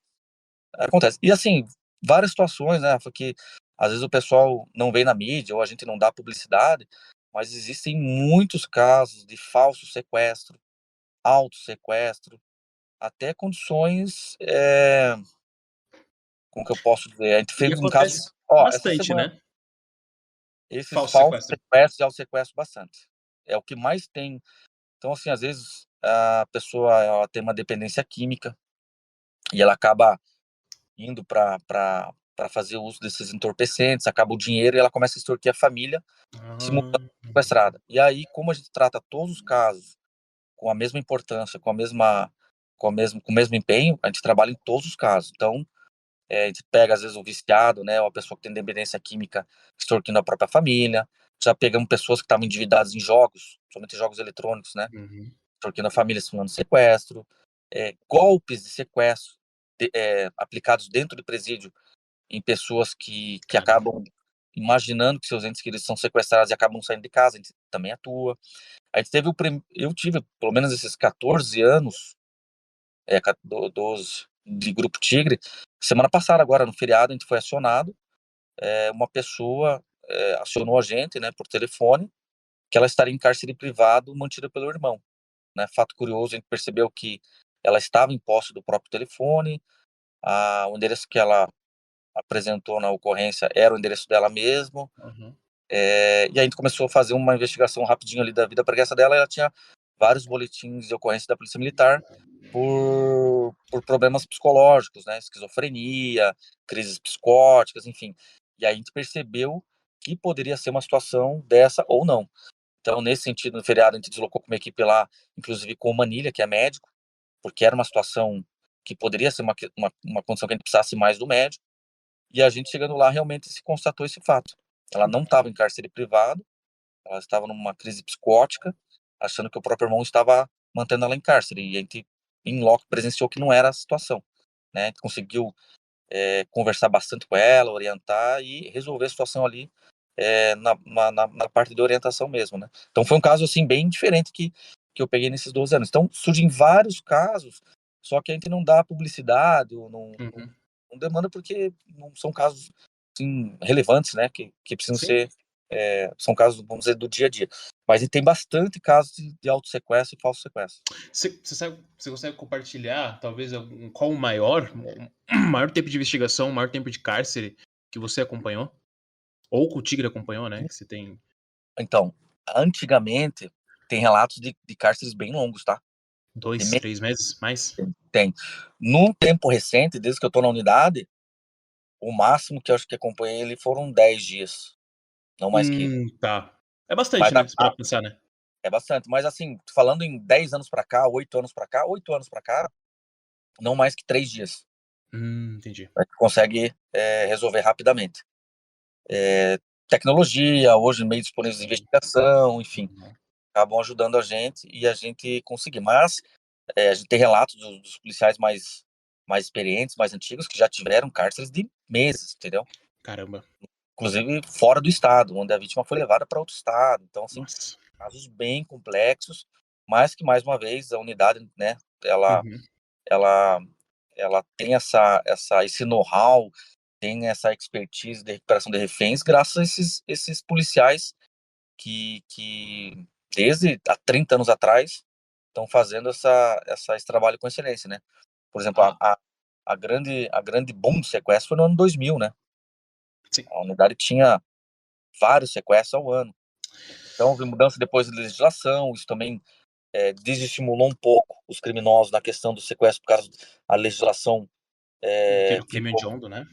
acontecem. E assim, várias situações, né? Porque às vezes o pessoal não vê na mídia ou a gente não dá publicidade, mas existem muitos casos de falso sequestro, auto sequestro, até condições, como que eu posso dizer? A gente E fez um caso, acontece essa bastante, semana, né? esses Falso falsos sequestro. sequestros e auto sequestro bastante. É o que mais tem. Então, assim, às vezes a pessoa ela tem uma dependência química e ela acaba indo para fazer uso desses entorpecentes, acaba o dinheiro e ela começa a extorquir a família, simulando Ah, sequestrada. E aí, como a gente trata todos os casos com a mesma importância, com o mesmo empenho, a gente trabalha em todos os casos. Então, a gente pega, às vezes, o viciado, né, ou a pessoa que tem dependência química extorquindo a própria família. Já pegamos pessoas que estavam endividadas em jogos, somente jogos eletrônicos, né, uhum. extorquindo a família, simulando sequestro. golpes de sequestro aplicados dentro do presídio em pessoas que acabam imaginando que seus entes queridos são sequestrados e acabam saindo de casa, a gente também atua. A gente teve eu tive, pelo menos esses 14 anos, 12, de Grupo Tigre. Semana passada, agora, no feriado, a gente foi acionado, uma pessoa acionou a gente, né, por telefone, que ela estaria em cárcere privado mantida pelo irmão. Né? Fato curioso, a gente percebeu que ela estava em posse do próprio telefone, o endereço que ela apresentou na ocorrência era o endereço dela mesmo, Uhum. e a gente começou a fazer uma investigação rapidinho ali da vida pregressa dela. Ela tinha vários boletins de ocorrência da Polícia Militar por problemas psicológicos, né? Esquizofrenia, crises psicóticas, enfim. E aí a gente percebeu que poderia ser uma situação dessa ou não. Então, nesse sentido, no feriado, a gente deslocou com uma equipe lá, inclusive com o Manilha, que é médico, porque era uma situação que poderia ser uma condição que a gente precisasse mais do médico. E a gente chegando lá, realmente se constatou esse fato. Ela não estava em cárcere privado, ela estava numa crise psicótica, achando que o próprio irmão estava mantendo ela em cárcere. E a gente, em loco, presenciou que não era a situação. Né? A gente conseguiu conversar bastante com ela, orientar e resolver a situação ali na parte de orientação mesmo. Né? Então foi um caso assim bem diferente que eu peguei nesses 12 anos. Então surgem vários casos, só que a gente não dá publicidade, Uhum. não demanda, porque não são casos assim, relevantes, né, que precisam Sim. ser, são casos, vamos dizer, do dia a dia. Mas tem bastante casos de autossequestro e falso sequestro. Você consegue compartilhar, talvez, qual o maior tempo de investigação, o maior tempo de cárcere que você acompanhou? Ou que o Tigre acompanhou, né? Que você tem. Então, antigamente, tem relatos de cárceres bem longos, tá? De 2, me- 3 meses? Mais? Tem. Num tempo recente, desde que eu tô na unidade, o máximo que eu acho que acompanhei ele foram 10 dias, não mais que isso. Tá. É bastante, Mas né? Se parar pra pensar, né? é bastante. Mas assim, falando em 10 anos pra cá, 8 anos pra cá, 8 anos pra cá, não mais que 3 dias. Entendi. A gente consegue resolver rapidamente. Tecnologia, hoje meios disponíveis de investigação, enfim, Uhum. acabam ajudando a gente e a gente conseguir. Mas a gente tem relatos dos policiais mais experientes, mais antigos, que já tiveram cárceres de meses, entendeu? Caramba. Inclusive fora do estado, onde a vítima foi levada para outro estado. Então, assim, Nossa. casos bem complexos, mas que, mais uma vez, a unidade, né, ela, Uhum. ela, ela tem esse know-how, tem essa expertise de recuperação de reféns, graças a esses policiais que desde há 30 anos atrás estão fazendo esse trabalho com excelência, né? Por exemplo, Ah, a grande boom do sequestro foi no ano 2000, né? sim. A unidade tinha vários sequestros ao ano. Então, houve mudança depois da legislação, isso também desestimulou um pouco os criminosos na questão do sequestro, por causa da legislação. Vira o crime Ficou, hediondo, né?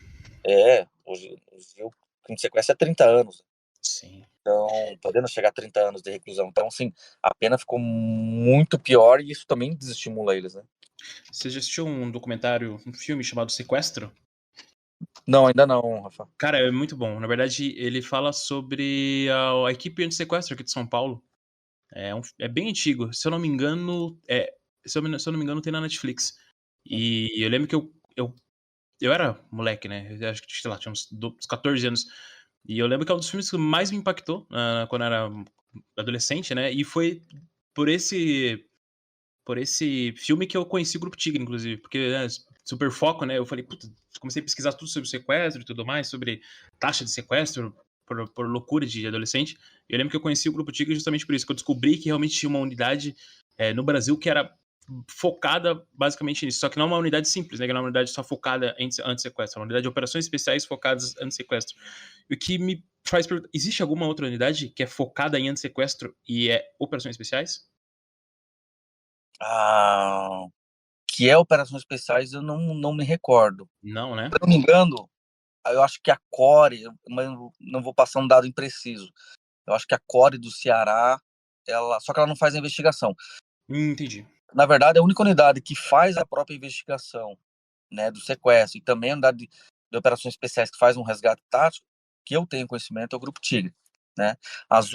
hoje o crime de sequestro é 30 anos. Sim. Então, podendo chegar a 30 anos de reclusão. Então, assim, a pena ficou muito pior e isso também desestimula eles, né? Você já assistiu um documentário, um filme chamado Sequestro? Não, ainda não, Rafa. Cara, é muito bom. Na verdade, ele fala sobre a equipe anti-sequestro aqui de São Paulo. É bem antigo. Se eu não me engano, se eu não me engano, tem na Netflix. E eu lembro que eu era moleque, né? Eu acho que, sei lá, tinha uns 14 anos. E eu lembro que é um dos filmes que mais me impactou quando eu era adolescente, né? E foi por esse filme que eu conheci o Grupo Tigre, inclusive, porque super foco, né? Eu falei, puta, comecei a pesquisar tudo sobre sequestro e tudo mais, sobre taxa de sequestro por loucura de adolescente. E eu lembro que eu conheci o Grupo Tigre justamente por isso, que eu descobri que realmente tinha uma unidade no Brasil que era focada basicamente nisso, só que não é uma unidade simples, né? Que não é uma unidade só focada em anti-sequestro, é uma unidade de operações especiais focadas em anti-sequestro. E o que me faz perguntar, existe alguma outra unidade que é focada em anti-sequestro e é operações especiais? Ah, que é operações especiais, eu não me recordo. Não, né? Se eu não me engano, eu acho que a Core, mas eu não vou passar um dado impreciso. Eu acho que a Core do Ceará, só que ela não faz a investigação. Entendi. Na verdade, a única unidade que faz a própria investigação, né, do sequestro, e também a unidade de operações especiais que faz um resgate tático, que eu tenho conhecimento, é o Grupo Tigre, né?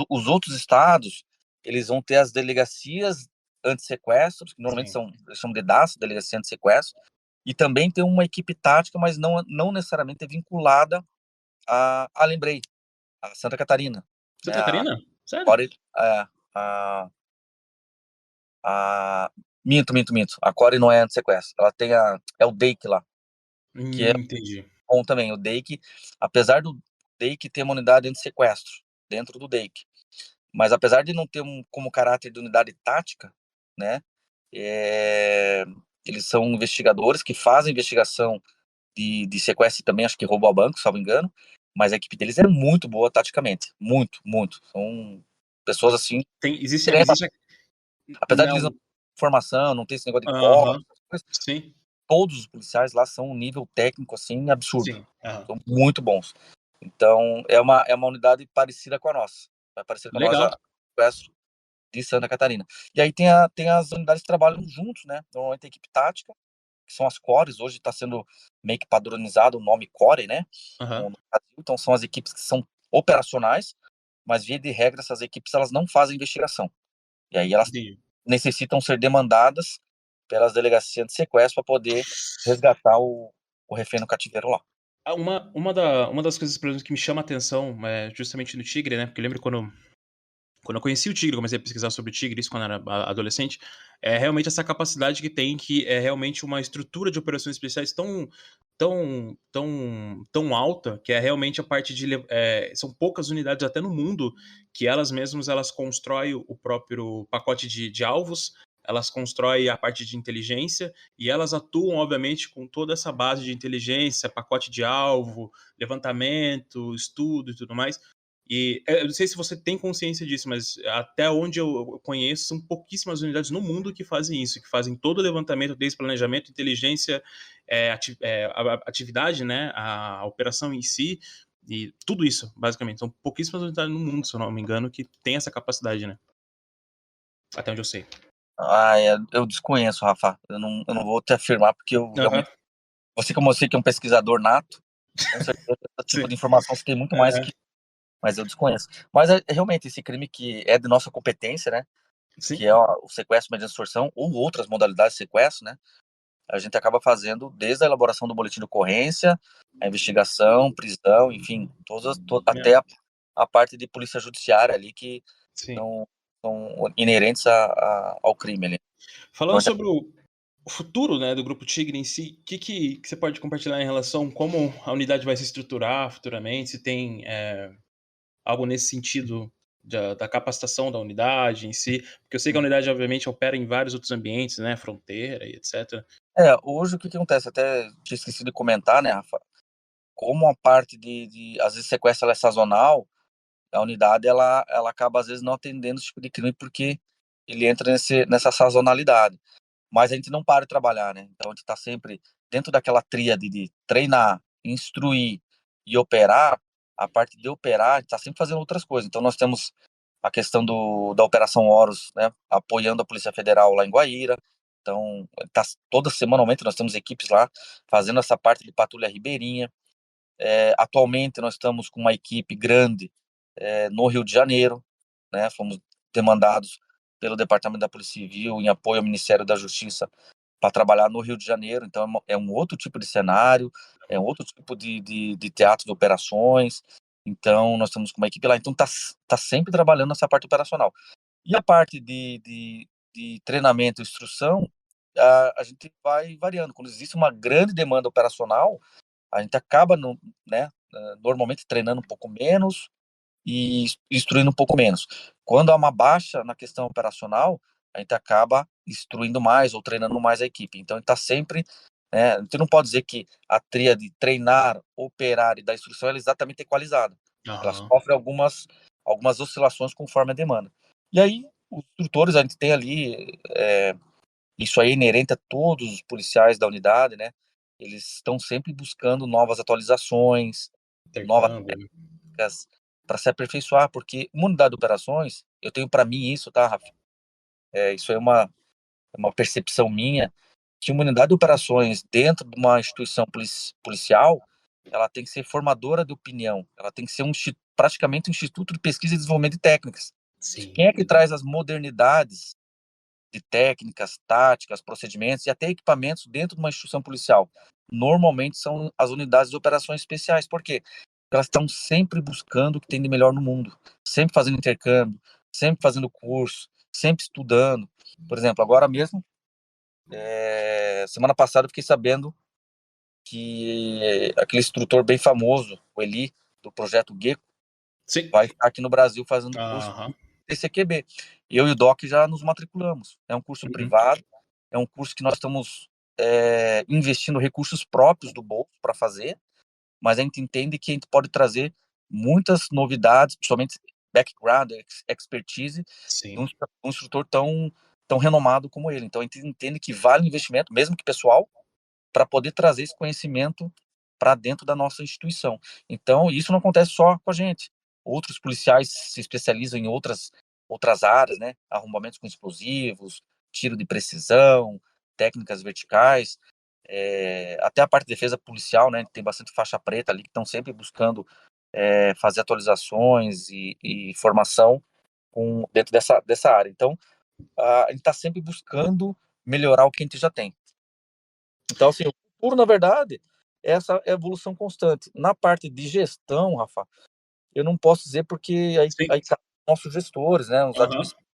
Os outros estados, eles vão ter as delegacias anti-sequestros, que normalmente eles chamam de DAS, Delegacia Anti-Sequestro, e também tem uma equipe tática, mas não necessariamente é vinculada lembrei, a Santa Catarina. Santa Né? Catarina? Sério? Core, minto. A Core não é anti-sequestro. Ela tem é o DEIC lá, que é Entendi. bom também. O DEIC, apesar do DEIC ter uma unidade anti-sequestro dentro do DEIC, mas apesar de não ter como caráter de unidade tática, né, eles são investigadores que fazem investigação de sequestro e também acho que roubo a banco, salvo engano, mas a equipe deles é muito boa taticamente, muito. São pessoas assim, Existe apesar de eles não não. ter formação, não ter esse negócio de Aham. código, Sim. todos os policiais lá são um nível técnico assim absurdo, Sim. Aham. são muito bons. Então é uma unidade parecida com a nossa, vai parecer com a Legal. nossa sequestro de Santa Catarina. E aí tem as unidades que trabalham juntos, né? Normalmente a equipe tática, que são as cores, hoje está sendo meio que padronizado o nome core, né? Aham. No Brasil, então são as equipes que são operacionais, mas via de regra essas equipes elas não fazem investigação. E aí elas Entendi. necessitam ser demandadas pelas delegacias de sequestro para poder resgatar o refém no cativeiro lá. Uma das coisas, por exemplo, que me chama a atenção é justamente no Tigre, né? Porque eu lembro quando eu conheci o Tigre, comecei a pesquisar sobre o Tigre, isso quando eu era adolescente, é realmente essa capacidade que tem, que é realmente uma estrutura de operações especiais tão alta, que é realmente a parte de... são poucas unidades até no mundo que elas mesmas elas constroem o próprio pacote de alvos, elas constroem a parte de inteligência e elas atuam, obviamente, com toda essa base de inteligência, pacote de alvo, levantamento, estudo e tudo mais. E eu não sei se você tem consciência disso, mas até onde eu conheço, são pouquíssimas unidades no mundo que fazem isso, que fazem todo o levantamento, desde planejamento, inteligência, atividade, né, a operação em si, e tudo isso, basicamente. São pouquíssimas unidades no mundo, se eu não me engano, que tem essa capacidade, né? Até onde eu sei. Eu desconheço, Rafa. Eu não vou te afirmar, porque eu Aham. realmente. Você, como eu sei que é um pesquisador nato, com certeza esse tipo Sim. de informação você tem muito mais Aham. que. Mas eu desconheço. Mas realmente esse crime que é de nossa competência, né? Que Sim. é o sequestro mediante extorsão ou outras modalidades de sequestro, né? A gente acaba fazendo desde a elaboração do boletim de ocorrência, a investigação, prisão, enfim, até a parte de polícia judiciária ali que Sim. não são inerentes ao crime ali. Falando Então, sobre o futuro, né, do Grupo Tigre em si, o que você pode compartilhar em relação a como a unidade vai se estruturar futuramente? Se tem algo nesse sentido da capacitação da unidade em si? Porque eu sei que a unidade, obviamente, opera em vários outros ambientes, né, fronteira e etc. hoje o que acontece? Até tinha esquecido de comentar, né, Rafa? Como a parte às vezes sequestro ela é sazonal, a unidade ela acaba às vezes não atendendo esse tipo de crime porque ele entra nessa sazonalidade. Mas a gente não para de trabalhar, né? Então a gente está sempre dentro daquela tríade de treinar, instruir e operar. A parte de operar, a gente está sempre fazendo outras coisas. Então nós temos a questão da Operação Horus, né? Apoiando a Polícia Federal lá em Guaíra. Então, toda semanalmente nós temos equipes lá fazendo essa parte de patrulha ribeirinha. Atualmente nós estamos com uma equipe grande no Rio de Janeiro, né? Fomos demandados pelo Departamento da Polícia Civil em apoio ao Ministério da Justiça para trabalhar no Rio de Janeiro. Então é um outro tipo de cenário, é um outro tipo de teatro de operações. Então nós estamos com uma equipe lá. Então tá sempre trabalhando nessa parte operacional. E a parte de treinamento e instrução, a gente vai variando. Quando existe uma grande demanda operacional, a gente acaba, né, normalmente treinando um pouco menos e instruindo um pouco menos. Quando há uma baixa na questão operacional, a gente acaba instruindo mais ou treinando mais a equipe. Então, a gente está sempre, né, a gente não pode dizer que a tríade treinar, operar e dar instrução é exatamente equalizada. Ela Aham. sofre algumas oscilações conforme a demanda. E aí, os instrutores, a gente tem ali, isso aí é inerente a todos os policiais da unidade, né? Eles estão sempre buscando novas atualizações, novas Intercâmbio. técnicas para se aperfeiçoar, porque uma unidade de operações, eu tenho para mim isso, tá, Rafa? Isso é uma percepção minha, que uma unidade de operações dentro de uma instituição policial, ela tem que ser formadora de opinião, ela tem que ser praticamente um instituto de pesquisa e desenvolvimento de técnicas. Sim. Quem é que traz as modernidades de técnicas, táticas, procedimentos e até equipamentos dentro de uma instituição policial. Normalmente são as unidades de operações especiais. Por quê? Porque elas estão sempre buscando o que tem de melhor no mundo, sempre fazendo intercâmbio, sempre fazendo curso, sempre estudando. Por exemplo, agora mesmo, semana passada eu fiquei sabendo que aquele instrutor bem famoso, o Eli, do projeto Gecko, Sim. vai estar aqui no Brasil fazendo curso Aham. de TCQB. Eu e o Doc já nos matriculamos. É um curso privado, é um curso que nós estamos investindo recursos próprios do bolso para fazer, mas a gente entende que a gente pode trazer muitas novidades, principalmente background, expertise, de Sim. um instrutor tão renomado como ele. Então a gente entende que vale o investimento, mesmo que pessoal, para poder trazer esse conhecimento para dentro da nossa instituição. Então, isso não acontece só com a gente. Outros policiais se especializam em outras áreas, né? Arrombamentos com explosivos, tiro de precisão, técnicas verticais, até a parte de defesa policial, né? Tem bastante faixa preta ali que estão sempre buscando fazer atualizações e formação dentro dessa área. Então, a gente está sempre buscando melhorar o que a gente já tem. Então, assim, o futuro, na verdade, é essa evolução constante. Na parte de gestão, Rafa, eu não posso dizer porque Sim. aí cabe aos nossos gestores, né, os Aham. administradores,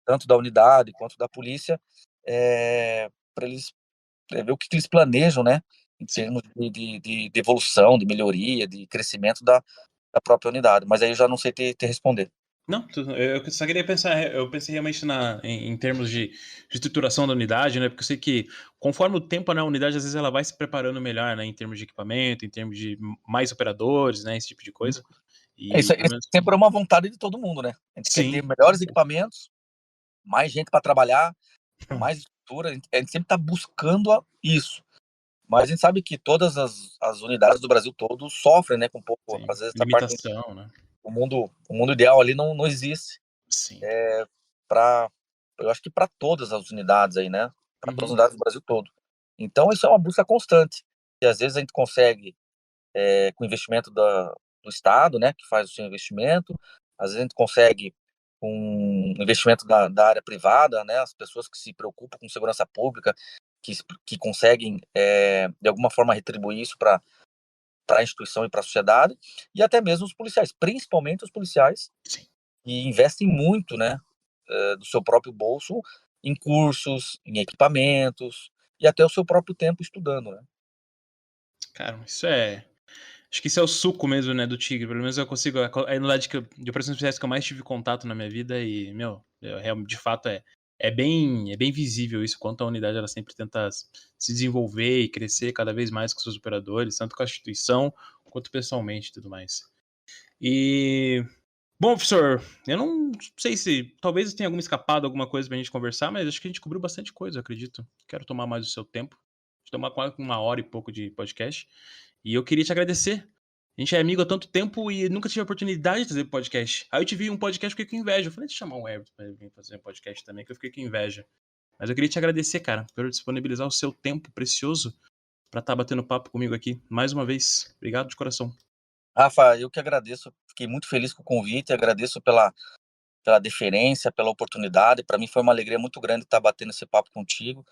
tanto da unidade quanto da polícia, para eles ver o que eles planejam, né, em Sim. termos de evolução, de melhoria, de crescimento da própria unidade. Mas aí eu já não sei te responder. Não, eu só queria pensar, eu pensei realmente em termos de estruturação da unidade, né? Porque eu sei que conforme o tempo, né, a unidade às vezes ela vai se preparando melhor, né? Em termos de equipamento, em termos de mais operadores, né? Esse tipo de coisa. Isso, E pelo menos. sempre é uma vontade de todo mundo, né? A gente quer Sim. ter melhores equipamentos, mais gente para trabalhar, mais estrutura, a gente sempre está buscando isso. Mas a gente sabe que todas as unidades do Brasil todo sofrem, né, com um pouco, Sim. às vezes, essa parte, Limitação, né? o mundo ideal ali não existe Sim. eu acho que para todas as unidades aí, né, para todas as Uhum. unidades do Brasil todo. Então isso é uma busca constante, e às vezes a gente consegue, com o investimento do Estado, né, que faz o seu investimento, às vezes a gente consegue com investimento da área privada, né, as pessoas que se preocupam com segurança pública, que conseguem, de alguma forma, retribuir isso para a instituição e para a sociedade, e até mesmo os policiais, principalmente os policiais, Sim. que investem muito, né, do seu próprio bolso em cursos, em equipamentos, e até o seu próprio tempo estudando, né. Cara, isso é. Acho que isso é o suco mesmo, né, do tigre. Pelo menos eu consigo. A unidade de operações especiais que eu mais tive contato na minha vida e, meu, de fato é bem visível isso, quanto a unidade ela sempre tenta se desenvolver e crescer cada vez mais com seus operadores, tanto com a instituição quanto pessoalmente e tudo mais. E. Bom, professor, eu não sei se. Talvez tenha alguma escapado, alguma coisa pra gente conversar, mas acho que a gente cobriu bastante coisa, eu acredito. Quero tomar mais o seu tempo. Tomar quase 1 hora e pouco de podcast. E eu queria te agradecer. A gente é amigo há tanto tempo e nunca tive a oportunidade de fazer podcast. Aí eu te vi um podcast e fiquei com inveja. Eu falei, deixa eu chamar o Everton pra vir fazer um podcast também, que eu fiquei com inveja. Mas eu queria te agradecer, cara, por disponibilizar o seu tempo precioso pra estar batendo papo comigo aqui. Mais uma vez, obrigado de coração. Rafa, eu que agradeço, fiquei muito feliz com o convite, agradeço pela deferência, pela oportunidade. Para mim foi uma alegria muito grande estar batendo esse papo contigo,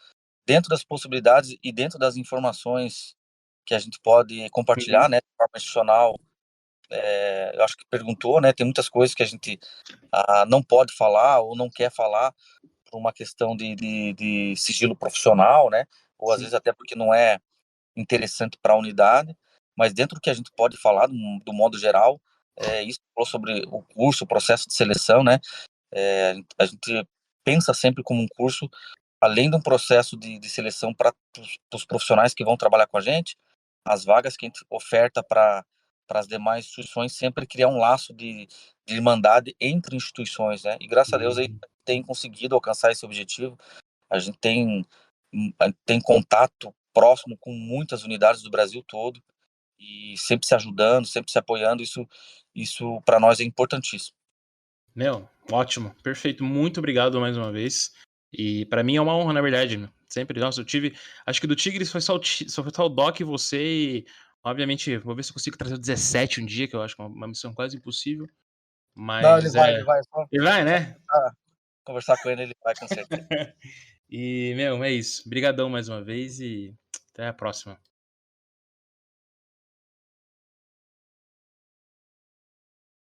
dentro das possibilidades e dentro das informações que a gente pode compartilhar, né, de forma institucional. Eu acho que perguntou, né, tem muitas coisas que a gente não pode falar ou não quer falar por uma questão de sigilo profissional, né, ou às Sim. vezes até porque não é interessante para a unidade, mas dentro do que a gente pode falar, do modo geral, isso falou sobre o curso, o processo de seleção, né, a gente pensa sempre como um curso, além de um processo de seleção para os profissionais que vão trabalhar com a gente, as vagas que a gente oferta para as demais instituições sempre criar um laço de irmandade entre instituições, né? E graças a Deus aí tem conseguido alcançar esse objetivo. A gente tem contato próximo com muitas unidades do Brasil todo e sempre se ajudando, sempre se apoiando. Isso para nós é importantíssimo. Meu, ótimo, perfeito. Muito obrigado mais uma vez. E pra mim é uma honra, na verdade. Né? Sempre, nossa, eu tive. Acho que do Tigres foi só o Doc e você. E, obviamente, vou ver se eu consigo trazer o 17 um dia, que eu acho que é uma missão quase impossível. Não, ele Mas vai, é. ele vai. Ele vai, Só né? Conversar com ele vai com certeza. E, meu, é isso. Obrigadão mais uma vez e até a próxima.